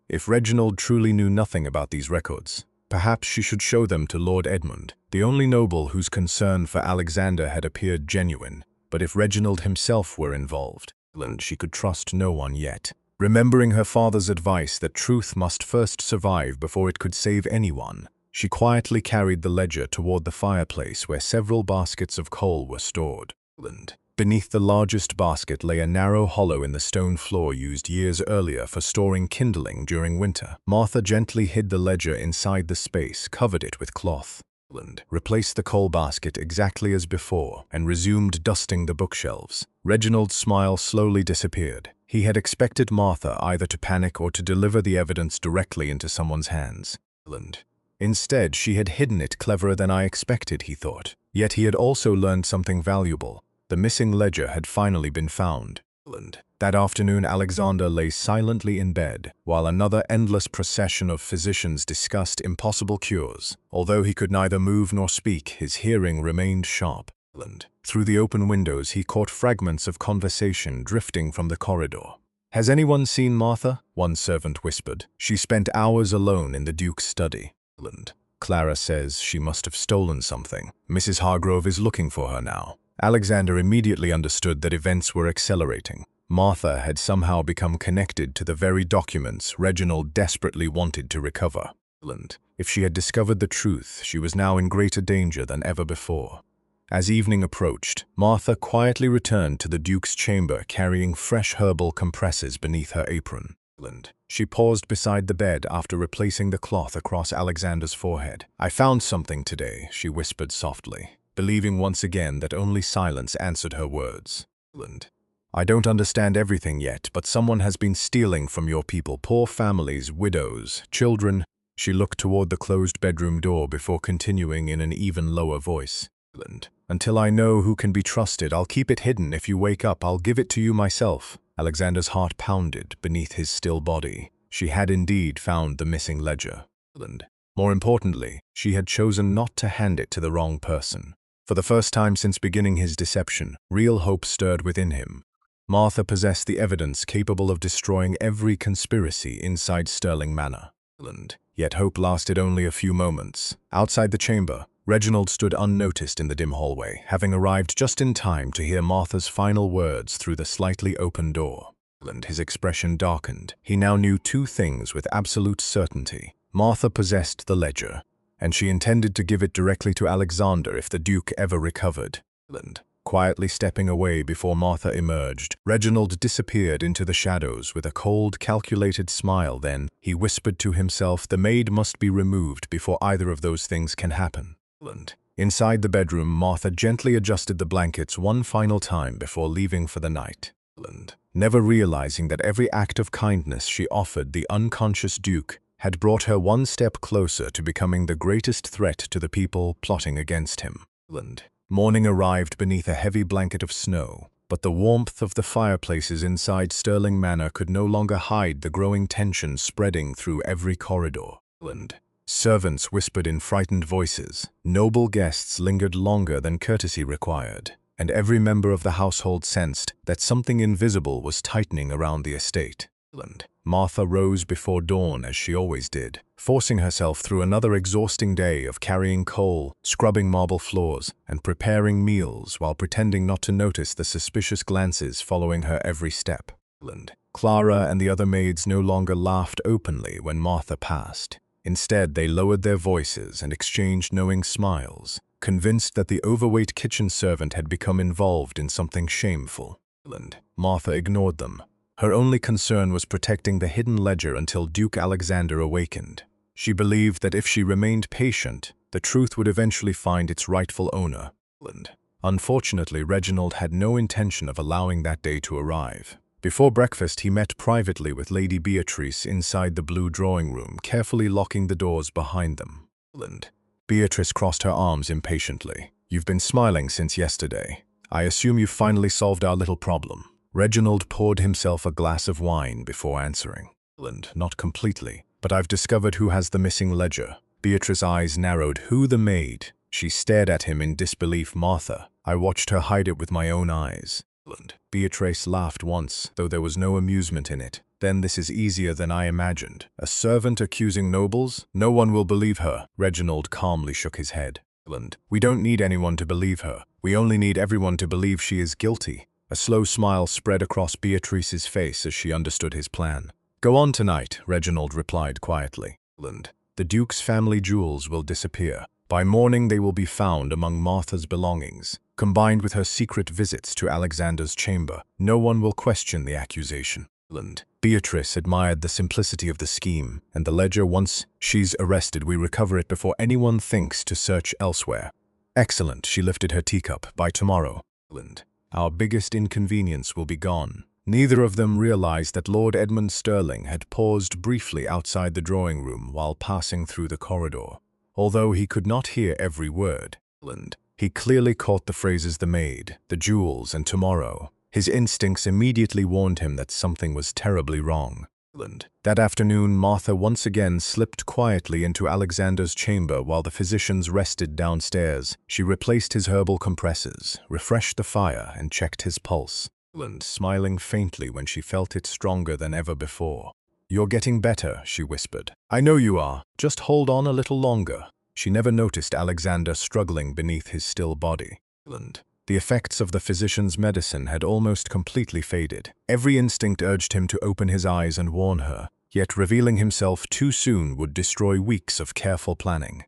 If Reginald truly knew nothing about these records, perhaps she should show them to Lord Edmund, the only noble whose concern for Alexander had appeared genuine. But if Reginald himself were involved, she could trust no one yet. Remembering her father's advice that truth must first survive before it could save anyone, she quietly carried the ledger toward the fireplace where several baskets of coal were stored. Beneath the largest basket lay a narrow hollow in the stone floor used years earlier for storing kindling during winter. Martha gently hid the ledger inside the space, covered it with cloth, replaced the coal basket exactly as before, and resumed dusting the bookshelves. Reginald's smile slowly disappeared. He had expected Martha either to panic or to deliver the evidence directly into someone's hands. Instead, she had hidden it cleverer than I expected, he thought. Yet he had also learned something valuable. The missing ledger had finally been found. That afternoon, Alexander lay silently in bed, while another endless procession of physicians discussed impossible cures. Although he could neither move nor speak, his hearing remained sharp. Through the open windows, he caught fragments of conversation drifting from the corridor. "Has anyone seen Martha?" one servant whispered. "She spent hours alone in the Duke's study. Clara says she must have stolen something. Mrs. Hargrove is looking for her now." Alexander immediately understood that events were accelerating. Martha had somehow become connected to the very documents Reginald desperately wanted to recover. If she had discovered the truth, she was now in greater danger than ever before. As evening approached, Martha quietly returned to the Duke's chamber carrying fresh herbal compresses beneath her apron. She paused beside the bed after replacing the cloth across Alexander's forehead. "I found something today," she whispered softly, believing once again that only silence answered her words. "I don't understand everything yet, but someone has been stealing from your people, poor families, widows, children." She looked toward the closed bedroom door before continuing in an even lower voice. "Until I know who can be trusted, I'll keep it hidden. If you wake up, I'll give it to you myself." Alexander's heart pounded beneath his still body. She had indeed found the missing ledger. More importantly, she had chosen not to hand it to the wrong person. For the first time since beginning his deception, real hope stirred within him. Martha possessed the evidence capable of destroying every conspiracy inside Sterling Manor. Yet hope lasted only a few moments. Outside the chamber, Reginald stood unnoticed in the dim hallway, having arrived just in time to hear Martha's final words through the slightly open door. His expression darkened. He now knew two things with absolute certainty. Martha possessed the ledger, and she intended to give it directly to Alexander if the Duke ever recovered. Quietly stepping away before Martha emerged, Reginald disappeared into the shadows with a cold, calculated smile. Then he whispered to himself, "The maid must be removed before either of those things can happen." Inside the bedroom, Martha gently adjusted the blankets one final time before leaving for the night, never realizing that every act of kindness she offered the unconscious Duke had brought her one step closer to becoming the greatest threat to the people plotting against him. Morning arrived beneath a heavy blanket of snow, but the warmth of the fireplaces inside Sterling Manor could no longer hide the growing tension spreading through every corridor. Servants whispered in frightened voices, noble guests lingered longer than courtesy required, and every member of the household sensed that something invisible was tightening around the estate. Martha rose before dawn as she always did, forcing herself through another exhausting day of carrying coal, scrubbing marble floors, and preparing meals while pretending not to notice the suspicious glances following her every step. Clara and the other maids no longer laughed openly when Martha passed. Instead, they lowered their voices and exchanged knowing smiles, convinced that the overweight kitchen servant had become involved in something shameful. Martha ignored them. Her only concern was protecting the hidden ledger until Duke Alexander awakened. She believed that if she remained patient, the truth would eventually find its rightful owner. Unfortunately, Reginald had no intention of allowing that day to arrive. Before breakfast, he met privately with Lady Beatrice inside the blue drawing room, carefully locking the doors behind them. Beatrice crossed her arms impatiently. "You've been smiling since yesterday. I assume you've finally solved our little problem." Reginald poured himself a glass of wine before answering. "Not completely, but I've discovered who has the missing ledger." Beatrice's eyes narrowed. "Who? The maid?" She stared at him in disbelief. "Martha. I watched her hide it with my own eyes." Beatrice laughed once, though there was no amusement in it. "Then this is easier than I imagined. A servant accusing nobles? No one will believe her." Reginald calmly shook his head. "We don't need anyone to believe her. We only need everyone to believe she is guilty." A slow smile spread across Beatrice's face as she understood his plan. "Go on tonight," Reginald replied quietly. "The Duke's family jewels will disappear. By morning they will be found among Martha's belongings. Combined with her secret visits to Alexander's chamber, no one will question the accusation." Beatrice admired the simplicity of the scheme, and the ledger, once she's arrested, we recover it before anyone thinks to search elsewhere. "Excellent," she lifted her teacup. "By tomorrow, our biggest inconvenience will be gone." Neither of them realized that Lord Edmund Sterling had paused briefly outside the drawing room while passing through the corridor. Although he could not hear every word, he clearly caught the phrases "the maid," "the jewels," and "tomorrow." His instincts immediately warned him that something was terribly wrong. That afternoon, Martha once again slipped quietly into Alexander's chamber while the physicians rested downstairs. She replaced his herbal compresses, refreshed the fire, and checked his pulse, smiling faintly when she felt it stronger than ever before. "You're getting better," she whispered. "I know you are. Just hold on a little longer." She never noticed Alexander struggling beneath his still body. The effects of the physician's medicine had almost completely faded. Every instinct urged him to open his eyes and warn her, yet revealing himself too soon would destroy weeks of careful planning.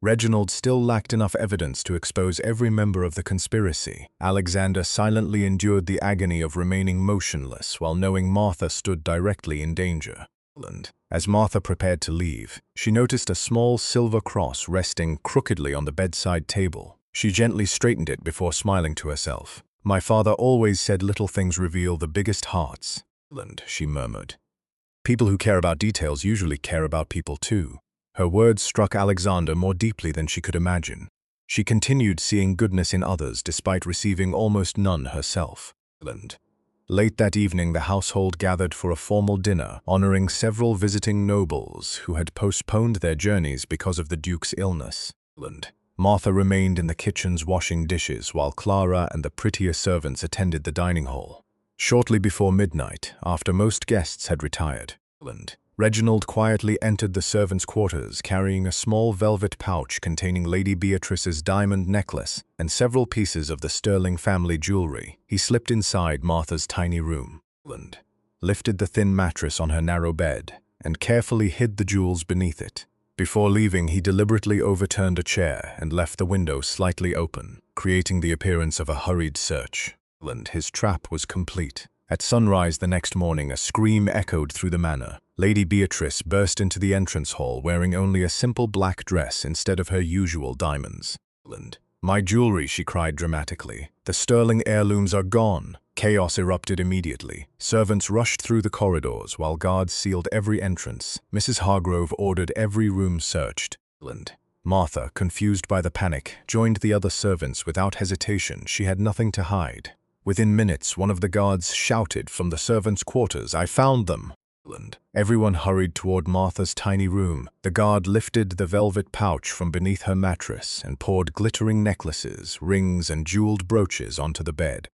Reginald still lacked enough evidence to expose every member of the conspiracy. Alexander silently endured the agony of remaining motionless while knowing Martha stood directly in danger. As Martha prepared to leave, she noticed a small silver cross resting crookedly on the bedside table. She gently straightened it before smiling to herself. "My father always said little things reveal the biggest hearts," she murmured. "People who care about details usually care about people too." Her words struck Alexander more deeply than she could imagine. She continued seeing goodness in others despite receiving almost none herself. Late that evening, the household gathered for a formal dinner, honoring several visiting nobles who had postponed their journeys because of the Duke's illness. Martha remained in the kitchens washing dishes while Clara and the prettier servants attended the dining hall. Shortly before midnight, after most guests had retired, Reginald quietly entered the servants' quarters carrying a small velvet pouch containing Lady Beatrice's diamond necklace and several pieces of the Sterling family jewelry. He slipped inside Martha's tiny room, lifted the thin mattress on her narrow bed, and carefully hid the jewels beneath it. Before leaving, he deliberately overturned a chair and left the window slightly open, creating the appearance of a hurried search. His trap was complete. At sunrise the next morning, a scream echoed through the manor. Lady Beatrice burst into the entrance hall wearing only a simple black dress instead of her usual diamonds. My jewelry, she cried dramatically. The sterling heirlooms are gone. Chaos erupted immediately. Servants rushed through the corridors while guards sealed every entrance. Mrs. Hargrove ordered every room searched. Martha, confused by the panic, joined the other servants without hesitation. She had nothing to hide. Within minutes, one of the guards shouted from the servants' quarters, "I found them!" Everyone hurried toward Martha's tiny room. The guard lifted the velvet pouch from beneath her mattress and poured glittering necklaces, rings, and jeweled brooches onto the bed.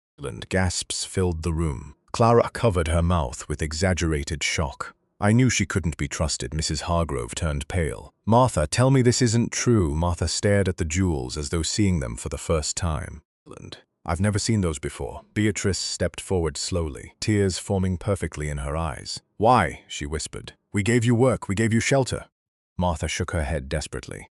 Gasps filled the room. Clara covered her mouth with exaggerated shock. I knew she couldn't be trusted. Mrs. Hargrove turned pale. "Martha, tell me this isn't true." Martha stared at the jewels as though seeing them for the first time. "I've never seen those before." Beatrice stepped forward slowly, tears forming perfectly in her eyes. "Why?" she whispered. "We gave you work, we gave you shelter." Martha shook her head desperately.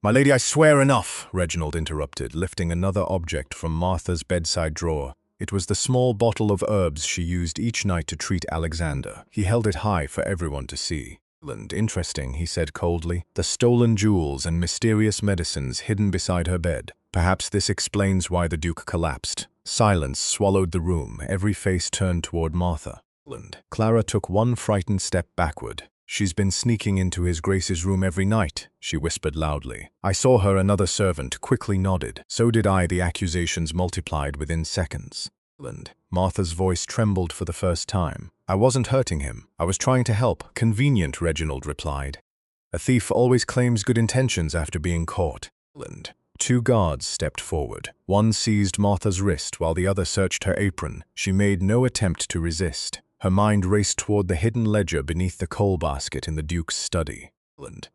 "My lady, I swear enough," Reginald interrupted, lifting another object from Martha's bedside drawer. It was the small bottle of herbs she used each night to treat Alexander. He held it high for everyone to see. "Interesting," he said coldly. "The stolen jewels and mysterious medicines hidden beside her bed. Perhaps this explains why the Duke collapsed." Silence swallowed the room, every face turned toward Martha. Clara took one frightened step backward. "She's been sneaking into His Grace's room every night," she whispered loudly. "I saw her." Another servant quickly nodded. "So did I." The accusations multiplied within seconds. Martha's voice trembled for the first time. "I wasn't hurting him. I was trying to help." "Convenient," Reginald replied. "A thief always claims good intentions after being caught." Two guards stepped forward. One seized Martha's wrist while the other searched her apron. She made no attempt to resist. Her mind raced toward the hidden ledger beneath the coal basket in the Duke's study.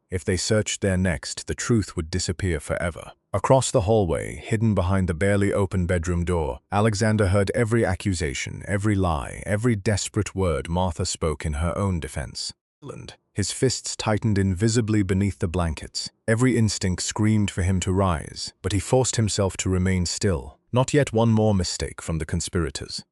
If they searched there next, the truth would disappear forever. Across the hallway, hidden behind the barely open bedroom door, Alexander heard every accusation, every lie, every desperate word Martha spoke in her own defense. His fists tightened invisibly beneath the blankets. Every instinct screamed for him to rise, but he forced himself to remain still. Not yet one more mistake from the conspirators.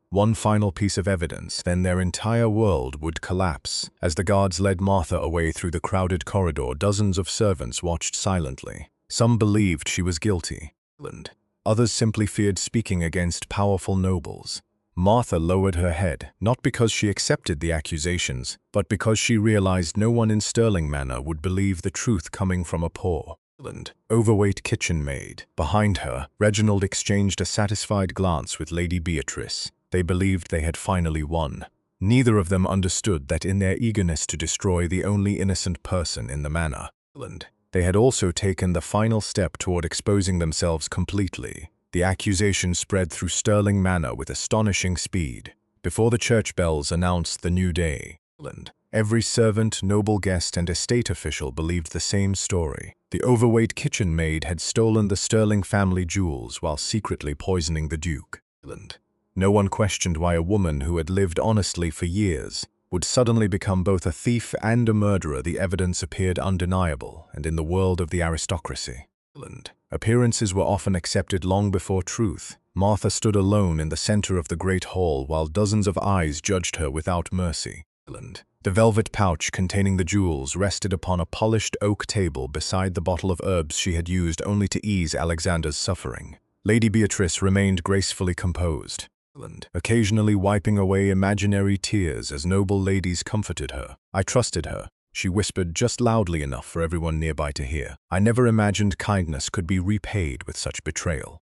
One final piece of evidence, then their entire world would collapse. As the guards led Martha away through the crowded corridor, dozens of servants watched silently. Some believed she was guilty. Others simply feared speaking against powerful nobles. Martha lowered her head, not because she accepted the accusations, but because she realized no one in Sterling Manor would believe the truth coming from a poor, overweight kitchen maid. Behind her, Reginald exchanged a satisfied glance with Lady Beatrice. They believed they had finally won. Neither of them understood that in their eagerness to destroy the only innocent person in the manor, they had also taken the final step toward exposing themselves completely. The accusation spread through Sterling Manor with astonishing speed. Before the church bells announced the new day, every servant, noble guest, and estate official believed the same story. The overweight kitchen maid had stolen the Sterling family jewels while secretly poisoning the Duke. No one questioned why a woman who had lived honestly for years would suddenly become both a thief and a murderer. The evidence appeared undeniable, and in the world of the aristocracy, appearances were often accepted long before truth. Martha stood alone in the center of the great hall while dozens of eyes judged her without mercy. The velvet pouch containing the jewels rested upon a polished oak table beside the bottle of herbs she had used only to ease Alexander's suffering. Lady Beatrice remained gracefully composed, occasionally wiping away imaginary tears as noble ladies comforted her. "I trusted her," she whispered just loudly enough for everyone nearby to hear. "I never imagined kindness could be repaid with such betrayal."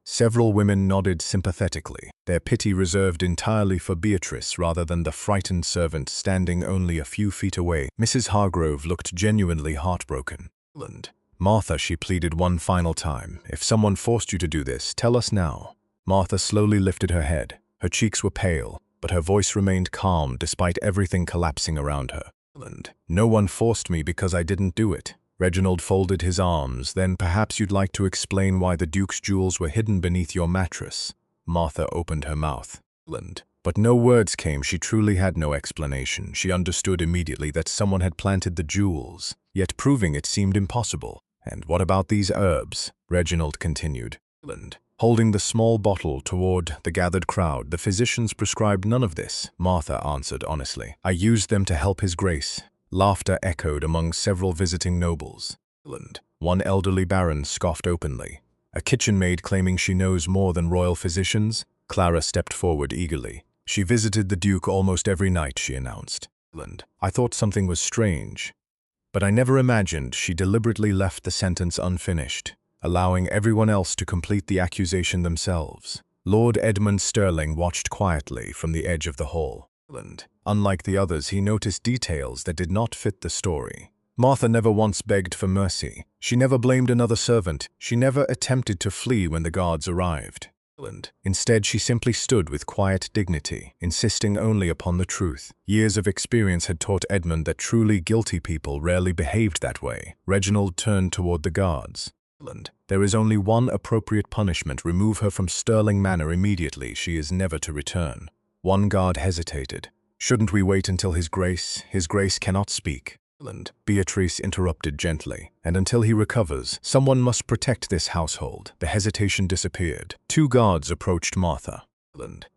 Several women nodded sympathetically, their pity reserved entirely for Beatrice rather than the frightened servant standing only a few feet away. Mrs. Hargrove looked genuinely heartbroken. "Martha," she pleaded one final time, "if someone forced you to do this, tell us now." Martha slowly lifted her head. Her cheeks were pale, but her voice remained calm despite everything collapsing around her. "No one forced me because I didn't do it." Reginald folded his arms. "Then perhaps you'd like to explain why the Duke's jewels were hidden beneath your mattress." Martha opened her mouth. But no words came. She truly had no explanation. She understood immediately that someone had planted the jewels, yet proving it seemed impossible. "And what about these herbs?" Reginald continued, holding the small bottle toward the gathered crowd. "The physicians prescribed none of this," Martha answered honestly. "I used them to help His Grace." Laughter echoed among several visiting nobles. One elderly baron scoffed openly. A kitchen maid claiming she knows more than royal physicians? Clara stepped forward eagerly. She visited the Duke almost every night, she announced. I thought something was strange, but I never imagined she deliberately left the sentence unfinished, allowing everyone else to complete the accusation themselves. Lord Edmund Sterling watched quietly from the edge of the hall. Unlike the others, he noticed details that did not fit the story. Martha never once begged for mercy. She never blamed another servant. She never attempted to flee when the guards arrived. Instead, she simply stood with quiet dignity, insisting only upon the truth. Years of experience had taught Edmund that truly guilty people rarely behaved that way. Reginald turned toward the guards. There is only one appropriate punishment. Remove her from Sterling Manor immediately. She is never to return. One guard hesitated. Shouldn't we wait until His Grace? His Grace cannot speak. Beatrice interrupted gently. And until he recovers, someone must protect this household. The hesitation disappeared. Two guards approached Martha.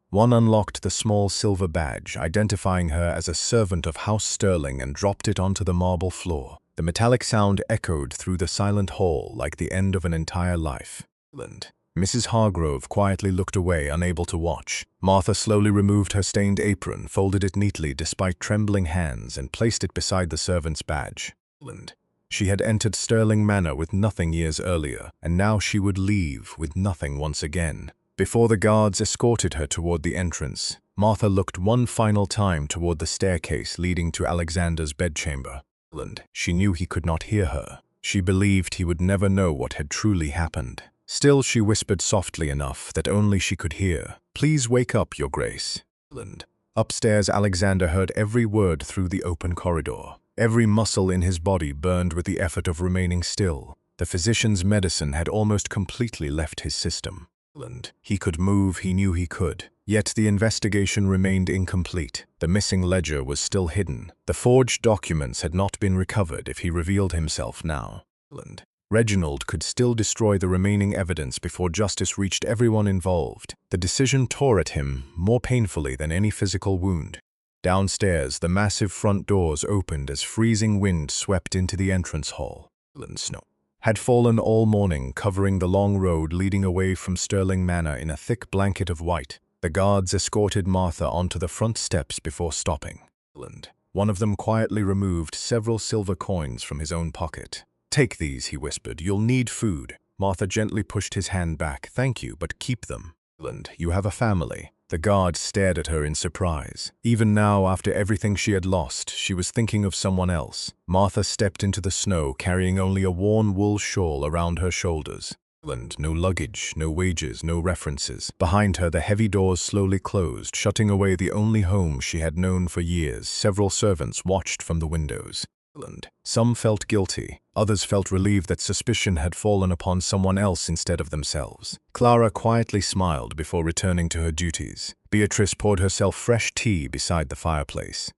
One unlocked the small silver badge, identifying her as a servant of House Sterling, and dropped it onto the marble floor. The metallic sound echoed through the silent hall like the end of an entire life. Mrs. Hargrove quietly looked away, unable to watch. Martha slowly removed her stained apron, folded it neatly despite trembling hands, and placed it beside the servant's badge. She had entered Sterling Manor with nothing years earlier, and now she would leave with nothing once again. Before the guards escorted her toward the entrance, Martha looked one final time toward the staircase leading to Alexander's bedchamber. She knew he could not hear her. She believed he would never know what had truly happened. Still, she whispered softly enough that only she could hear. "Please wake up, Your Grace." Upstairs, Alexander heard every word through the open corridor. Every muscle in his body burned with the effort of remaining still. The physician's medicine had almost completely left his system. He could move, he knew he could. Yet the investigation remained incomplete. The missing ledger was still hidden. The forged documents had not been recovered if he revealed himself now. Reginald could still destroy the remaining evidence before justice reached everyone involved. The decision tore at him more painfully than any physical wound. Downstairs, the massive front doors opened as freezing wind swept into the entrance hall. Snow had fallen all morning, covering the long road leading away from Sterling Manor in a thick blanket of white. The guards escorted Martha onto the front steps before stopping. One of them quietly removed several silver coins from his own pocket. "Take these," he whispered. "You'll need food." Martha gently pushed his hand back. "Thank you, but keep them. You have a family." The guard stared at her in surprise. Even now, after everything she had lost, she was thinking of someone else. Martha stepped into the snow, carrying only a worn wool shawl around her shoulders. No luggage, no wages, no references. Behind her, the heavy doors slowly closed, shutting away the only home she had known for years. Several servants watched from the windows. Some felt guilty. Others felt relieved that suspicion had fallen upon someone else instead of themselves. Clara quietly smiled before returning to her duties. Beatrice poured herself fresh tea beside the fireplace.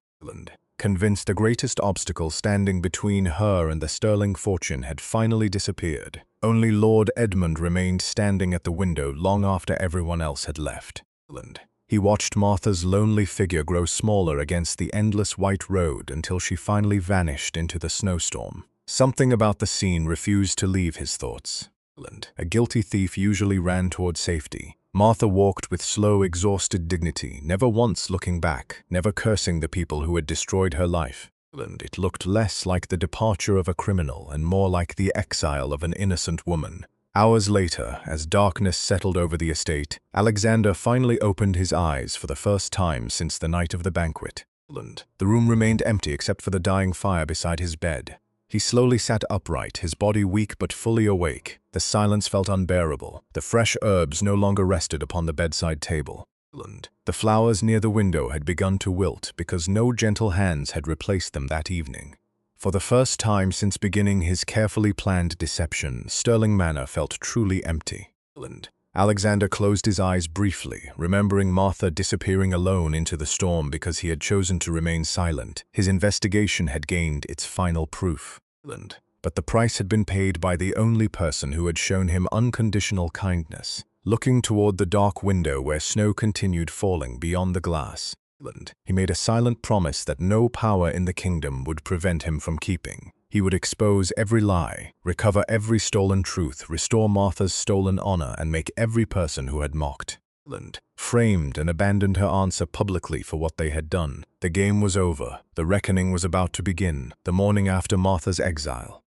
Convinced the greatest obstacle standing between her and the sterling fortune had finally disappeared. Only Lord Edmund remained standing at the window long after everyone else had left. He watched Martha's lonely figure grow smaller against the endless white road until she finally vanished into the snowstorm. Something about the scene refused to leave his thoughts. A guilty thief usually ran toward safety. Martha walked with slow, exhausted dignity, never once looking back, never cursing the people who had destroyed her life. It looked less like the departure of a criminal and more like the exile of an innocent woman. Hours later, as darkness settled over the estate, Alexander finally opened his eyes for the first time since the night of the banquet. The room remained empty except for the dying fire beside his bed. He slowly sat upright, his body weak but fully awake. The silence felt unbearable. The fresh herbs no longer rested upon the bedside table. The flowers near the window had begun to wilt because no gentle hands had replaced them that evening. For the first time since beginning his carefully planned deception, Sterling Manor felt truly empty. Alexander closed his eyes briefly, remembering Martha disappearing alone into the storm because he had chosen to remain silent. His investigation had gained its final proof. But the price had been paid by the only person who had shown him unconditional kindness. Looking toward the dark window where snow continued falling beyond the glass, he made a silent promise that no power in the kingdom would prevent him from keeping. He would expose every lie, recover every stolen truth, restore Martha's stolen honor, and make every person who had mocked framed and abandoned her answer publicly for what they had done. The game was over. The reckoning was about to begin, the morning after Martha's exile.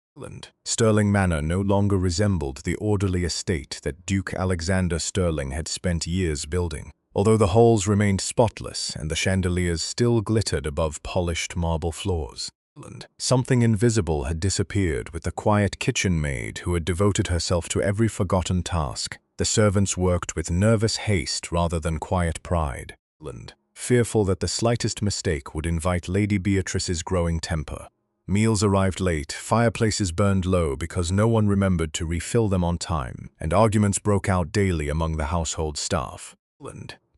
Sterling Manor no longer resembled the orderly estate that Duke Alexander Sterling had spent years building. Although the halls remained spotless and the chandeliers still glittered above polished marble floors, something invisible had disappeared with the quiet kitchen maid who had devoted herself to every forgotten task. The servants worked with nervous haste rather than quiet pride, fearful that the slightest mistake would invite Lady Beatrice's growing temper. Meals arrived late, fireplaces burned low because no one remembered to refill them on time, and arguments broke out daily among the household staff.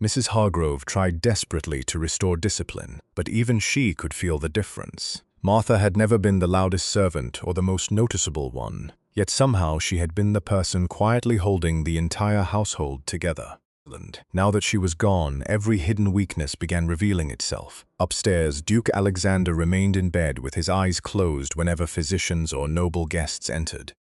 Mrs. Hargrove tried desperately to restore discipline, but even she could feel the difference. Martha had never been the loudest servant or the most noticeable one, yet somehow she had been the person quietly holding the entire household together. Now that she was gone, every hidden weakness began revealing itself. Upstairs, Duke Alexander remained in bed with his eyes closed whenever physicians or noble guests entered.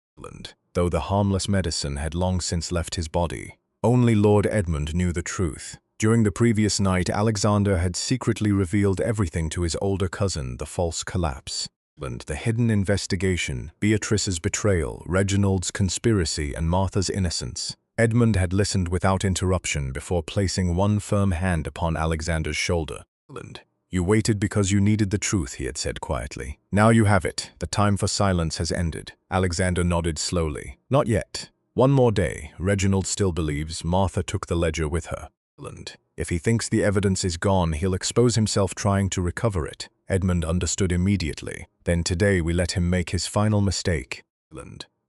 Though the harmless medicine had long since left his body, only Lord Edmund knew the truth. During the previous night, Alexander had secretly revealed everything to his older cousin, the false collapse. The hidden investigation, Beatrice's betrayal, Reginald's conspiracy, and Martha's innocence. Edmund had listened without interruption before placing one firm hand upon Alexander's shoulder. "You waited because you needed the truth," he had said quietly. "Now you have it. The time for silence has ended." Alexander nodded slowly. "Not yet. One more day. Reginald still believes Martha took the ledger with her. If he thinks the evidence is gone, he'll expose himself trying to recover it." Edmund understood immediately. "Then today we let him make his final mistake."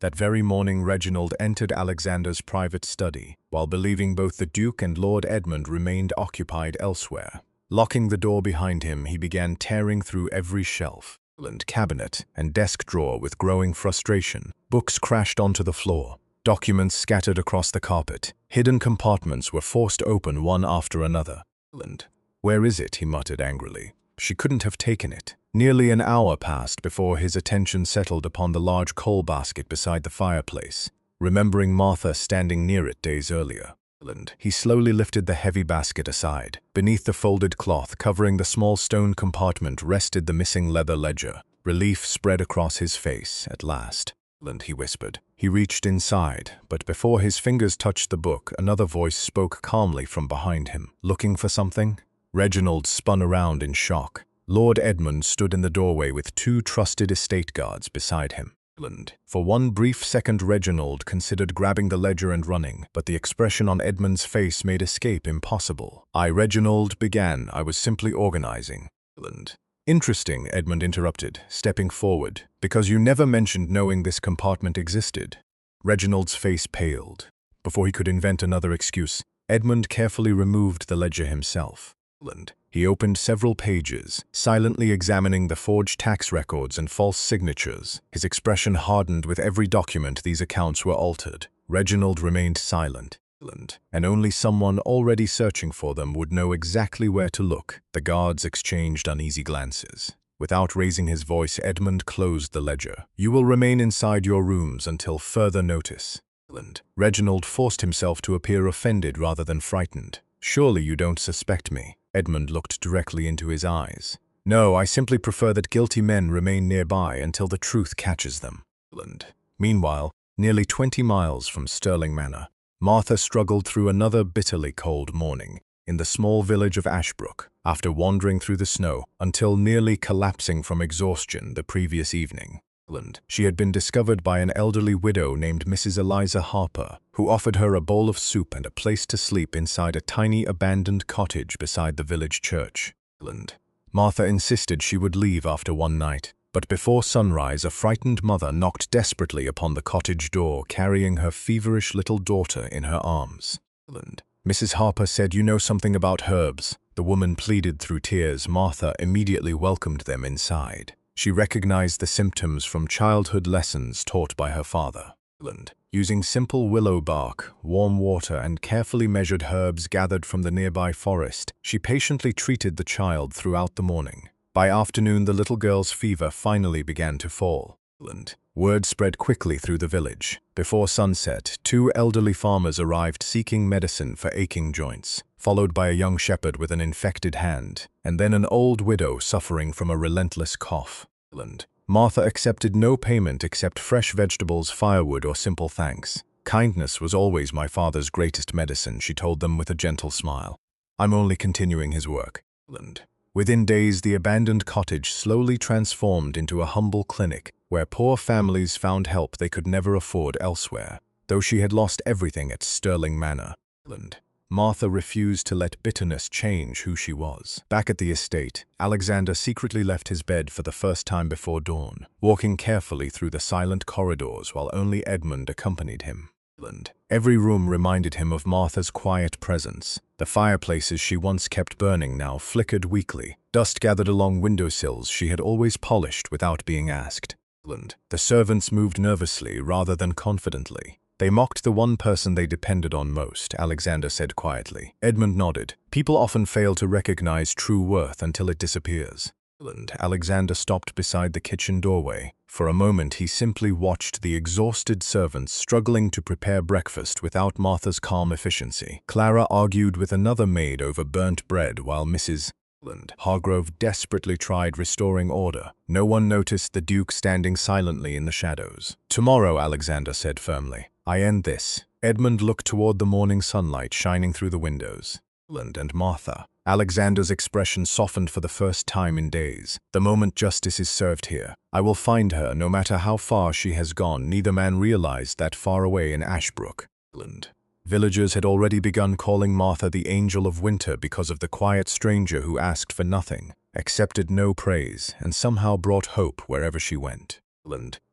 That very morning, Reginald entered Alexander's private study, while believing both the Duke and Lord Edmund remained occupied elsewhere. Locking the door behind him, he began tearing through every shelf, cabinet, and desk drawer with growing frustration. Books crashed onto the floor. Documents scattered across the carpet. Hidden compartments were forced open one after another. "Where is it?" he muttered angrily. She couldn't have taken it. Nearly an hour passed before his attention settled upon the large coal basket beside the fireplace, remembering Martha standing near it days earlier. He slowly lifted the heavy basket aside. Beneath the folded cloth covering the small stone compartment rested the missing leather ledger. Relief spread across his face at last. He whispered. He reached inside, but before his fingers touched the book, another voice spoke calmly from behind him. "Looking for something?" Reginald spun around in shock. Lord Edmund stood in the doorway with two trusted estate guards beside him. For one brief second, Reginald considered grabbing the ledger and running, but the expression on Edmund's face made escape impossible. Reginald began. "I was simply organizing." "Interesting," Edmund interrupted, stepping forward, "because you never mentioned knowing this compartment existed." Reginald's face paled. Before he could invent another excuse, Edmund carefully removed the ledger himself. He opened several pages, silently examining the forged tax records and false signatures. His expression hardened with every document these accounts were altered. Reginald remained silent, and only someone already searching for them would know exactly where to look. The guards exchanged uneasy glances. Without raising his voice, Edmund closed the ledger. "You will remain inside your rooms until further notice." Reginald forced himself to appear offended rather than frightened. "Surely you don't suspect me?" Edmund looked directly into his eyes. "No, I simply prefer that guilty men remain nearby until the truth catches them." Meanwhile, nearly 20 miles from Sterling Manor, Martha struggled through another bitterly cold morning in the small village of Ashbrook, after wandering through the snow until nearly collapsing from exhaustion the previous evening. She had been discovered by an elderly widow named Mrs. Eliza Harper, who offered her a bowl of soup and a place to sleep inside a tiny abandoned cottage beside the village church. Martha insisted she would leave after one night, but before sunrise a frightened mother knocked desperately upon the cottage door, carrying her feverish little daughter in her arms. "Mrs. Harper said you know something about herbs," the woman pleaded through tears. Martha immediately welcomed them inside. She recognized the symptoms from childhood lessons taught by her father. Using simple willow bark, warm water, and carefully measured herbs gathered from the nearby forest, she patiently treated the child throughout the morning. By afternoon, the little girl's fever finally began to fall. Word spread quickly through the village. Before sunset, 2 elderly farmers arrived seeking medicine for aching joints, followed by a young shepherd with an infected hand, and then an old widow suffering from a relentless cough. Martha accepted no payment except fresh vegetables, firewood, or simple thanks. Kindness was always my father's greatest medicine, she told them with a gentle smile. I'm only continuing his work. Within days, the abandoned cottage slowly transformed into a humble clinic where poor families found help they could never afford elsewhere. Though she had lost everything at Sterling Manor, Martha refused to let bitterness change who she was. Back at the estate, Alexander secretly left his bed for the first time before dawn, walking carefully through the silent corridors while only Edmund accompanied him. Every room reminded him of Martha's quiet presence. The fireplaces she once kept burning now flickered weakly. Dust gathered along windowsills she had always polished without being asked. The servants moved nervously rather than confidently. They mocked the one person they depended on most, Alexander said quietly. Edmund nodded. People often fail to recognize true worth until it disappears. Alexander stopped beside the kitchen doorway. For a moment, he simply watched the exhausted servants struggling to prepare breakfast without Martha's calm efficiency. Clara argued with another maid over burnt bread while Mrs. Hargrove desperately tried restoring order. No one noticed the Duke standing silently in the shadows. Tomorrow, Alexander said firmly. I end this. Edmund looked toward the morning sunlight shining through the windows. And Martha. Alexander's expression softened for the first time in days. The moment justice is served here, I will find her no matter how far she has gone. Neither man realized that far away in Ashbrook, villagers had already begun calling Martha the Angel of Winter because of the quiet stranger who asked for nothing, accepted no praise, and somehow brought hope wherever she went.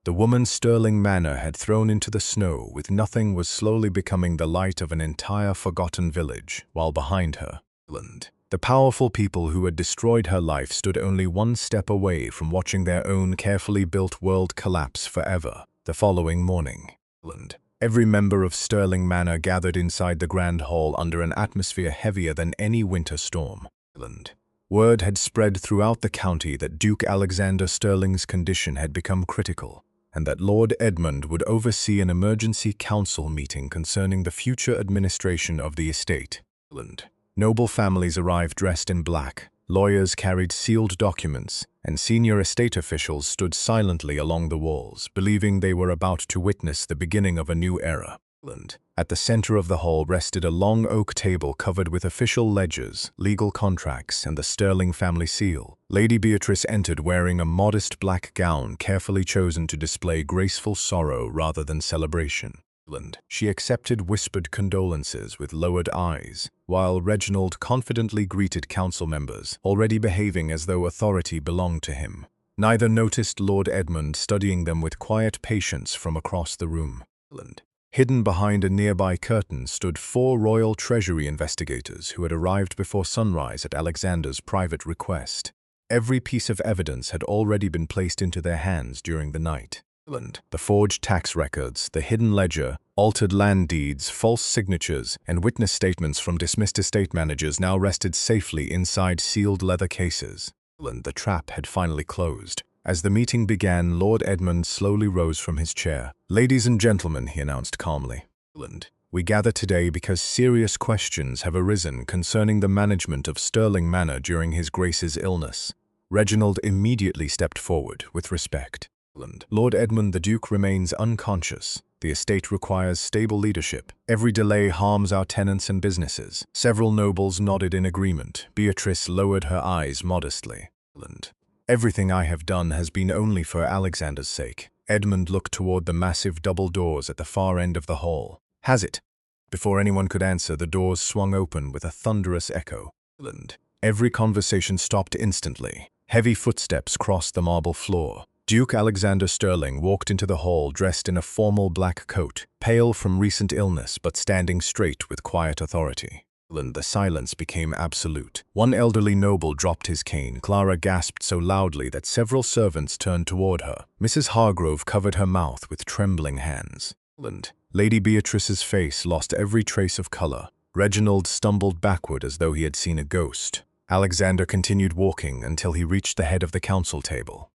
The woman Sterling Manor had thrown into the snow with nothing was slowly becoming the light of an entire forgotten village, while behind her, the powerful people who had destroyed her life stood only one step away from watching their own carefully built world collapse forever. The following morning, every member of Sterling Manor gathered inside the grand hall under an atmosphere heavier than any winter storm. Word had spread throughout the county that Duke Alexander Sterling's condition had become critical, and that Lord Edmund would oversee an emergency council meeting concerning the future administration of the estate. Noble families arrived dressed in black, lawyers carried sealed documents, and senior estate officials stood silently along the walls, believing they were about to witness the beginning of a new era. At the center of the hall rested a long oak table covered with official ledgers, legal contracts, and the Sterling family seal. Lady Beatrice entered wearing a modest black gown carefully chosen to display graceful sorrow rather than celebration. She accepted whispered condolences with lowered eyes, while Reginald confidently greeted council members, already behaving as though authority belonged to him. Neither noticed Lord Edmund studying them with quiet patience from across the room. Hidden behind a nearby curtain stood 4 royal treasury investigators who had arrived before sunrise at Alexander's private request. Every piece of evidence had already been placed into their hands during the night. The forged tax records, the hidden ledger, altered land deeds, false signatures, and witness statements from dismissed estate managers now rested safely inside sealed leather cases. The trap had finally closed. As the meeting began, Lord Edmund slowly rose from his chair. Ladies and gentlemen, he announced calmly, we gather today because serious questions have arisen concerning the management of Sterling Manor during His Grace's illness. Reginald immediately stepped forward with respect. Lord Edmund the Duke remains unconscious. The estate requires stable leadership. Every delay harms our tenants and businesses. Several nobles nodded in agreement. Beatrice lowered her eyes modestly. Everything I have done has been only for Alexander's sake. Edmund looked toward the massive double doors at the far end of the hall. Has it? Before anyone could answer, the doors swung open with a thunderous echo. Every conversation stopped instantly. Heavy footsteps crossed the marble floor. Duke Alexander Sterling walked into the hall dressed in a formal black coat, pale from recent illness but standing straight with quiet authority. The silence became absolute. One elderly noble dropped his cane. Clara gasped so loudly that several servants turned toward her. Mrs. Hargrove covered her mouth with trembling hands. Lady Beatrice's face lost every trace of color. Reginald stumbled backward as though he had seen a ghost. Alexander continued walking until he reached the head of the council table.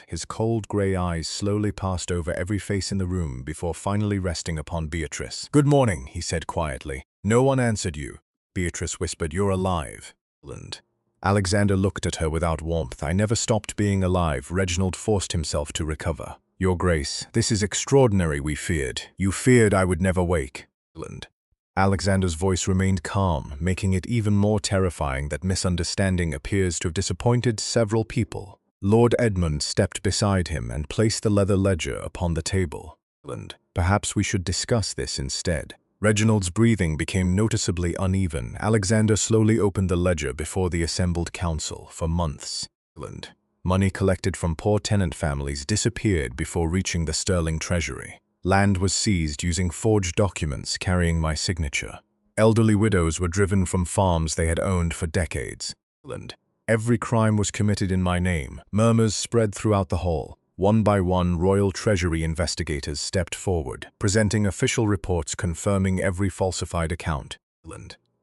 His cold grey eyes slowly passed over every face in the room before finally resting upon Beatrice. "Good morning," he said quietly. "No one answered you." Beatrice whispered, "You're alive." Alexander looked at her without warmth. "I never stopped being alive." Reginald forced himself to recover. "Your Grace, this is extraordinary. We feared. You feared I would never wake." Alexander's voice remained calm, making it even more terrifying that misunderstanding appears to have disappointed several people. Lord Edmund stepped beside him and placed the leather ledger upon the table. "Perhaps we should discuss this instead." Reginald's breathing became noticeably uneven. Alexander slowly opened the ledger before the assembled council. For months, money collected from poor tenant families disappeared before reaching the Sterling treasury. Land was seized using forged documents carrying my signature. Elderly widows were driven from farms they had owned for decades. Every crime was committed in my name. Murmurs spread throughout the hall. One by one, Royal Treasury investigators stepped forward, presenting official reports confirming every falsified account.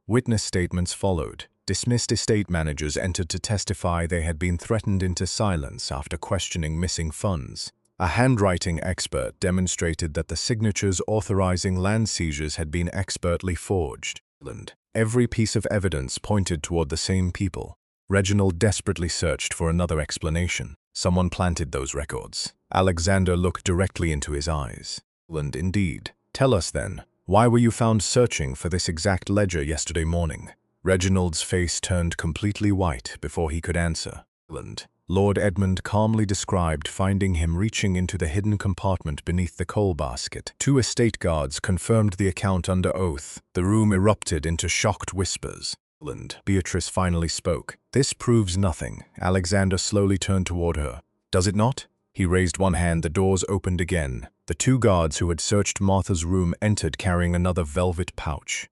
Witness statements followed. Dismissed estate managers entered to testify they had been threatened into silence after questioning missing funds. A handwriting expert demonstrated that the signatures authorizing land seizures had been expertly forged. Every piece of evidence pointed toward the same people. Reginald desperately searched for another explanation. Someone planted those records. Alexander looked directly into his eyes. "Indeed. Tell us then, why were you found searching for this exact ledger yesterday morning?" Reginald's face turned completely white before he could answer. Lord Edmund calmly described finding him reaching into the hidden compartment beneath the coal basket. Two estate guards confirmed the account under oath. The room erupted into shocked whispers. Beatrice finally spoke. "This proves nothing." Alexander slowly turned toward her. "Does it not?" He raised one hand. The doors opened again. The two guards who had searched Martha's room entered carrying another velvet pouch.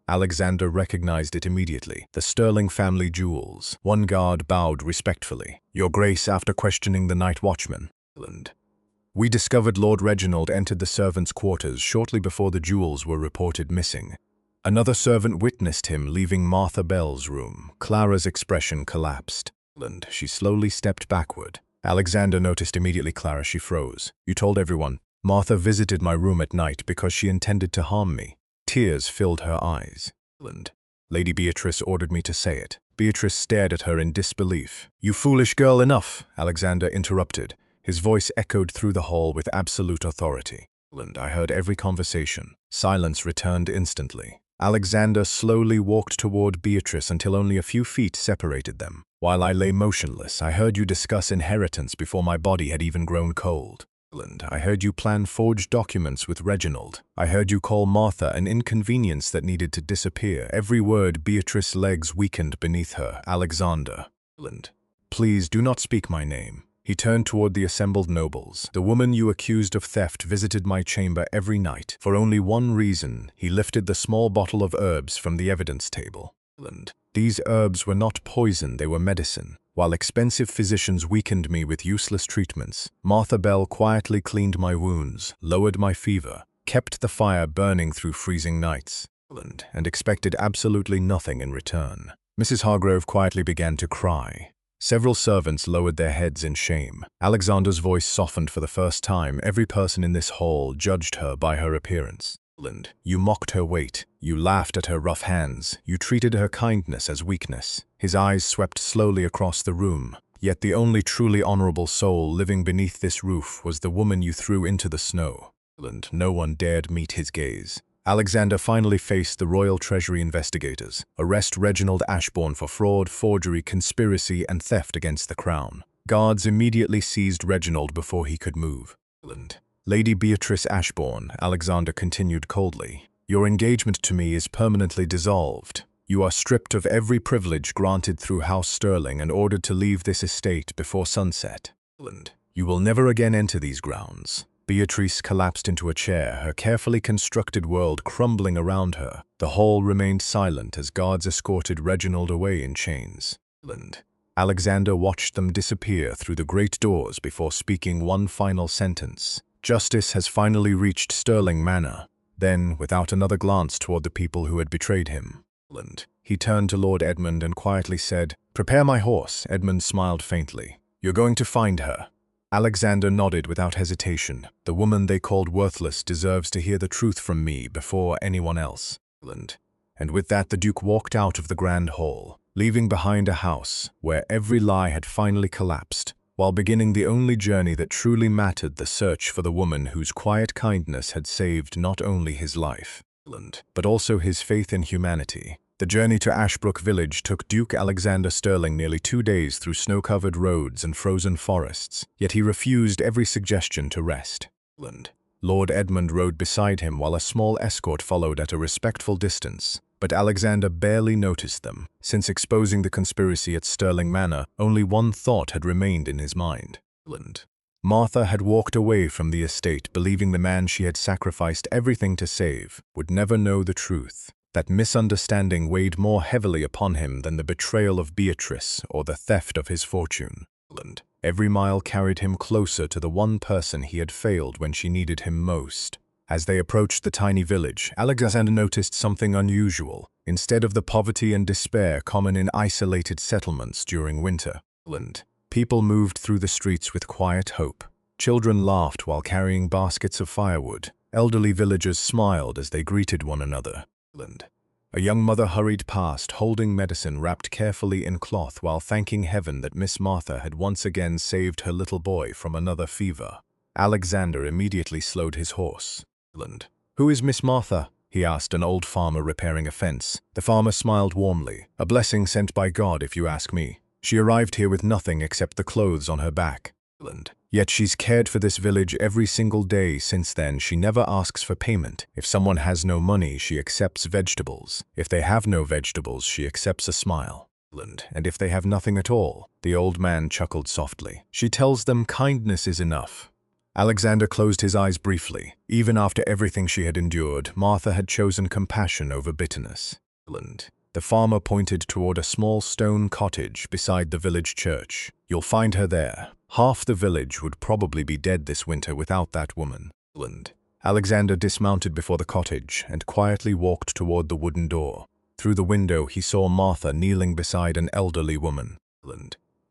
Alexander recognized it immediately. The Sterling family jewels. One guard bowed respectfully. "Your Grace," after questioning the night watchman. "We discovered Lord Reginald entered the servants' quarters shortly before the jewels were reported missing. Another servant witnessed him leaving Martha Bell's room." Clara's expression collapsed. She slowly stepped backward. Alexander noticed immediately Clara. She froze. "You told everyone." "Martha visited my room at night because she intended to harm me." Tears filled her eyes. "Lady Beatrice ordered me to say it." Beatrice stared at her in disbelief. "You foolish girl, enough!" Alexander interrupted. His voice echoed through the hall with absolute authority. "I heard every conversation." Silence returned instantly. Alexander slowly walked toward Beatrice until only a few feet separated them. "While I lay motionless, I heard you discuss inheritance before my body had even grown cold. I heard you plan forged documents with Reginald. I heard you call Martha an inconvenience that needed to disappear." Every word, Beatrice's legs weakened beneath her. "Alexander, please do not speak my name." He turned toward the assembled nobles. "The woman you accused of theft visited my chamber every night. For only one reason, he lifted the small bottle of herbs from the evidence table. These herbs were not poison, they were medicine. While expensive physicians weakened me with useless treatments, Martha Bell quietly cleaned my wounds, lowered my fever, kept the fire burning through freezing nights, and expected absolutely nothing in return." Mrs. Hargrove quietly began to cry. Several servants lowered their heads in shame. Alexander's voice softened for the first time. Every person in this hall judged her by her appearance. "You mocked her weight. You laughed at her rough hands. You treated her kindness as weakness." His eyes swept slowly across the room. "Yet the only truly honorable soul living beneath this roof was the woman you threw into the snow." No one dared meet his gaze. Alexander finally faced the Royal Treasury investigators. "Arrest Reginald Ashbourne for fraud, forgery, conspiracy, and theft against the Crown." Guards immediately seized Reginald before he could move. "Lady Beatrice Ashbourne," Alexander continued coldly, "your engagement to me is permanently dissolved. You are stripped of every privilege granted through House Sterling and ordered to leave this estate before sunset. You will never again enter these grounds." Beatrice collapsed into a chair, her carefully constructed world crumbling around her. The hall remained silent as guards escorted Reginald away in chains. Alexander watched them disappear through the great doors before speaking one final sentence. "Justice has finally reached Sterling Manor." Then, without another glance toward the people who had betrayed him, he turned to Lord Edmund and quietly said, "Prepare my horse." Edmund smiled faintly. You're going to find her. Alexander nodded without hesitation. The woman they called worthless deserves to hear the truth from me before anyone else. And with that, the Duke walked out of the grand hall, leaving behind a house where every lie had finally collapsed, while beginning the only journey that truly mattered, the search for the woman whose quiet kindness had saved not only his life, but also his faith in humanity. The journey to Ashbrook Village took Duke Alexander Sterling nearly 2 days through snow-covered roads and frozen forests, yet he refused every suggestion to rest. Lord Edmund rode beside him while a small escort followed at a respectful distance, but Alexander barely noticed them. Since exposing the conspiracy at Sterling Manor, only one thought had remained in his mind. Martha had walked away from the estate, believing the man she had sacrificed everything to save would never know the truth. That misunderstanding weighed more heavily upon him than the betrayal of Beatrice or the theft of his fortune. Every mile carried him closer to the one person he had failed when she needed him most. As they approached the tiny village, Alexander noticed something unusual. Instead of the poverty and despair common in isolated settlements during winter, people moved through the streets with quiet hope. Children laughed while carrying baskets of firewood. Elderly villagers smiled as they greeted one another. A young mother hurried past, holding medicine wrapped carefully in cloth while thanking heaven that Miss Martha had once again saved her little boy from another fever. Alexander immediately slowed his horse. "Who is Miss Martha?" he asked an old farmer repairing a fence. The farmer smiled warmly. "A blessing sent by God, if you ask me. She arrived here with nothing except the clothes on her back. Yet she's cared for this village every single day since then. She never asks for payment. If someone has no money, she accepts vegetables. If they have no vegetables, she accepts a smile. And if they have nothing at all," the old man chuckled softly, "she tells them kindness is enough." Alexander closed his eyes briefly. Even after everything she had endured, Martha had chosen compassion over bitterness. The farmer pointed toward a small stone cottage beside the village church. "You'll find her there. Half the village would probably be dead this winter without that woman." Alexander dismounted before the cottage and quietly walked toward the wooden door. Through the window, he saw Martha kneeling beside an elderly woman,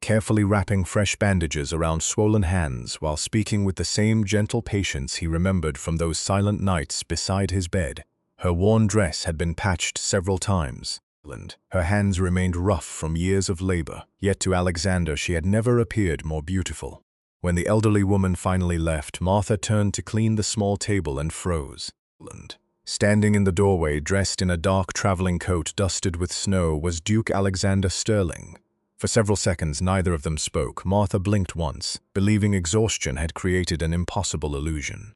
carefully wrapping fresh bandages around swollen hands while speaking with the same gentle patience he remembered from those silent nights beside his bed. Her worn dress had been patched several times. Her hands remained rough from years of labor, yet to Alexander she had never appeared more beautiful. When the elderly woman finally left, Martha turned to clean the small table and froze. Standing in the doorway, dressed in a dark traveling coat dusted with snow, was Duke Alexander Sterling. For several seconds, neither of them spoke. Martha blinked once, believing exhaustion had created an impossible illusion.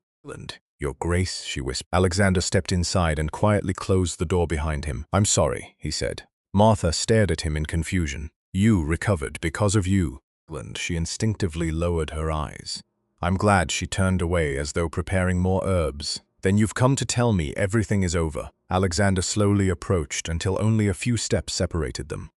"Your Grace," she whispered. Alexander stepped inside and quietly closed the door behind him. "I'm sorry," he said. Martha stared at him in confusion. "You recovered because of you." She instinctively lowered her eyes. "I'm glad." She turned away as though preparing more herbs. "Then you've come to tell me everything is over." Alexander slowly approached until only a few steps separated them.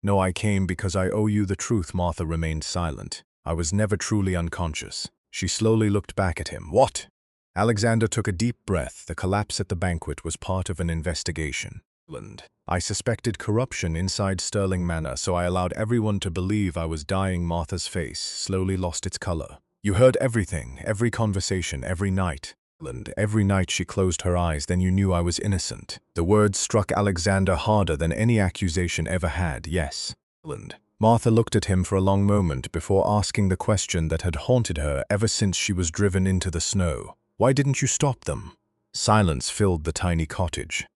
"No, I came because I owe you the truth." Martha remained silent. "I was never truly unconscious." She slowly looked back at him. "What?" Alexander took a deep breath. The collapse at the banquet was part of an investigation. "I suspected corruption inside Sterling Manor, so I allowed everyone to believe I was dying." Martha's face slowly lost its color. "You heard everything, every conversation, every night." Every night she closed her eyes. "Then you knew I was innocent." The words struck Alexander harder than any accusation ever had. "Yes." Martha looked at him for a long moment before asking the question that had haunted her ever since she was driven into the snow. "Why didn't you stop them?" Silence filled the tiny cottage.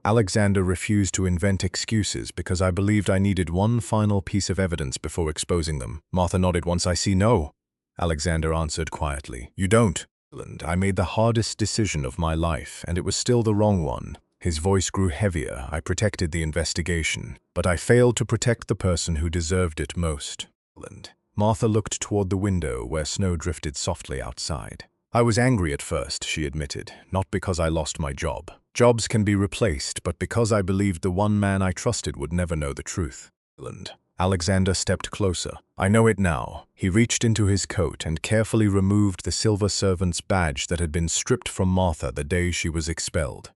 Alexander refused to invent excuses because I believed I needed one final piece of evidence before exposing them. Martha nodded once. "I see. No." Alexander answered quietly. "You don't." "I made the hardest decision of my life, and it was still the wrong one." His voice grew heavier. "I protected the investigation, but I failed to protect the person who deserved it most." Martha looked toward the window where snow drifted softly outside. "I was angry at first," she admitted, "not because I lost my job. Jobs can be replaced, but because I believed the one man I trusted would never know the truth." Alexander stepped closer. "I know it now." He reached into his coat and carefully removed the silver servant's badge that had been stripped from Martha the day she was expelled.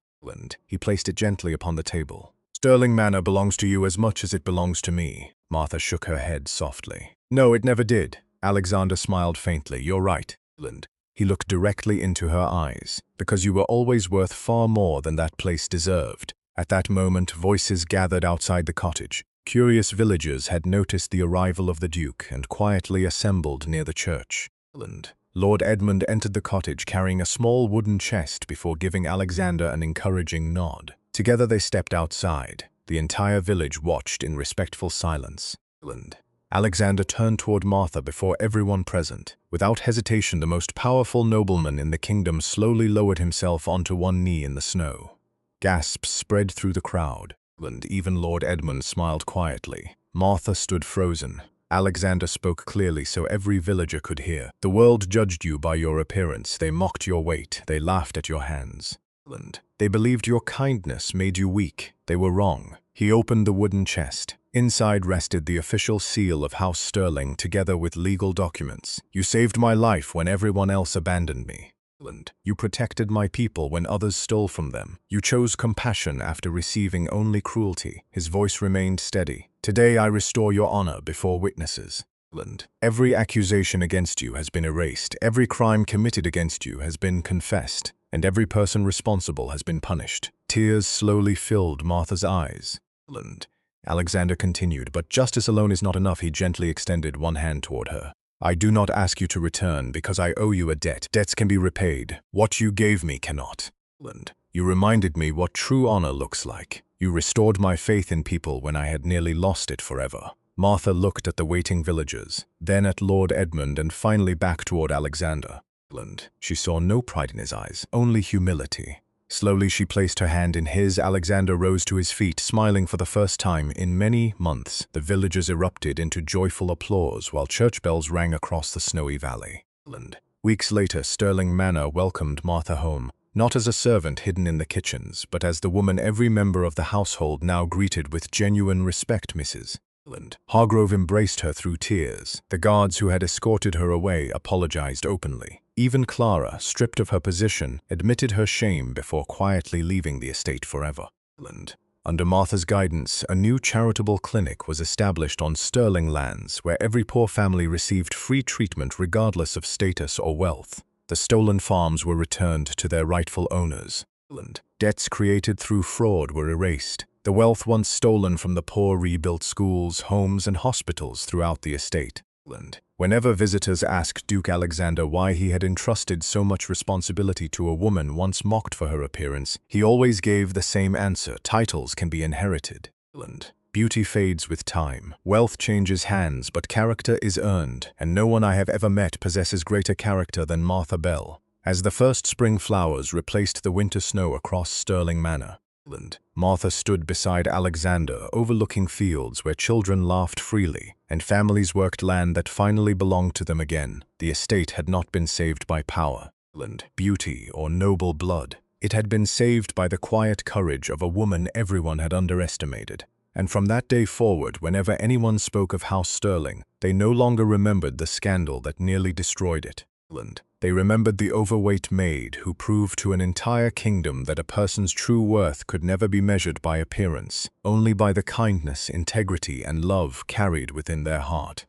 He placed it gently upon the table. "Sterling Manor belongs to you as much as it belongs to me." Martha shook her head softly. No, it never did. Alexander smiled faintly. You're right, Sterling. He looked directly into her eyes. Because you were always worth far more than that place deserved. At that moment, voices gathered outside the cottage. Curious villagers had noticed the arrival of the Duke and quietly assembled near the church. Lord Edmund entered the cottage carrying a small wooden chest before giving Alexander an encouraging nod. Together they stepped outside. The entire village watched in respectful silence. Alexander turned toward Martha before everyone present. Without hesitation, the most powerful nobleman in the kingdom slowly lowered himself onto one knee in the snow. Gasps spread through the crowd, and even Lord Edmund smiled quietly. Martha stood frozen. Alexander spoke clearly so every villager could hear. The world judged you by your appearance. They mocked your weight. They laughed at your hands. They believed your kindness made you weak. They were wrong. He opened the wooden chest. Inside rested the official seal of House Sterling together with legal documents. You saved my life when everyone else abandoned me. You protected my people when others stole from them. You chose compassion after receiving only cruelty. His voice remained steady. Today I restore your honor before witnesses. Every accusation against you has been erased. Every crime committed against you has been confessed. And every person responsible has been punished. Tears slowly filled Martha's eyes. Alexander continued, but justice alone is not enough. He gently extended one hand toward her. I do not ask you to return because I owe you a debt. Debts can be repaid. What you gave me cannot. You reminded me what true honor looks like. You restored my faith in people when I had nearly lost it forever. Martha looked at the waiting villagers, then at Lord Edmund and finally back toward Alexander. She saw no pride in his eyes, only humility. Slowly she placed her hand in his. Alexander rose to his feet, smiling for the first time in many months. The villagers erupted into joyful applause while church bells rang across the snowy valley. Weeks later, Sterling Manor welcomed Martha home, not as a servant hidden in the kitchens, but as the woman every member of the household now greeted with genuine respect. Mrs. Hargrove embraced her through tears. The guards who had escorted her away apologized openly. Even Clara, stripped of her position, admitted her shame before quietly leaving the estate forever. Under Martha's guidance, a new charitable clinic was established on Sterling lands where every poor family received free treatment regardless of status or wealth. The stolen farms were returned to their rightful owners. Debts created through fraud were erased. The wealth once stolen from the poor rebuilt schools, homes, and hospitals throughout the estate. Whenever visitors asked Duke Alexander why he had entrusted so much responsibility to a woman once mocked for her appearance, he always gave the same answer: titles can be inherited. Beauty fades with time. Wealth changes hands, but character is earned, and no one I have ever met possesses greater character than Martha Bell. As the first spring flowers replaced the winter snow across Sterling Manor, Martha stood beside Alexander, overlooking fields where children laughed freely and families worked land that finally belonged to them again. The estate had not been saved by power, beauty, or noble blood. It had been saved by the quiet courage of a woman everyone had underestimated. And from that day forward, whenever anyone spoke of House Sterling, they no longer remembered the scandal that nearly destroyed it. They remembered the overweight maid who proved to an entire kingdom that a person's true worth could never be measured by appearance, only by the kindness, integrity, and love carried within their heart.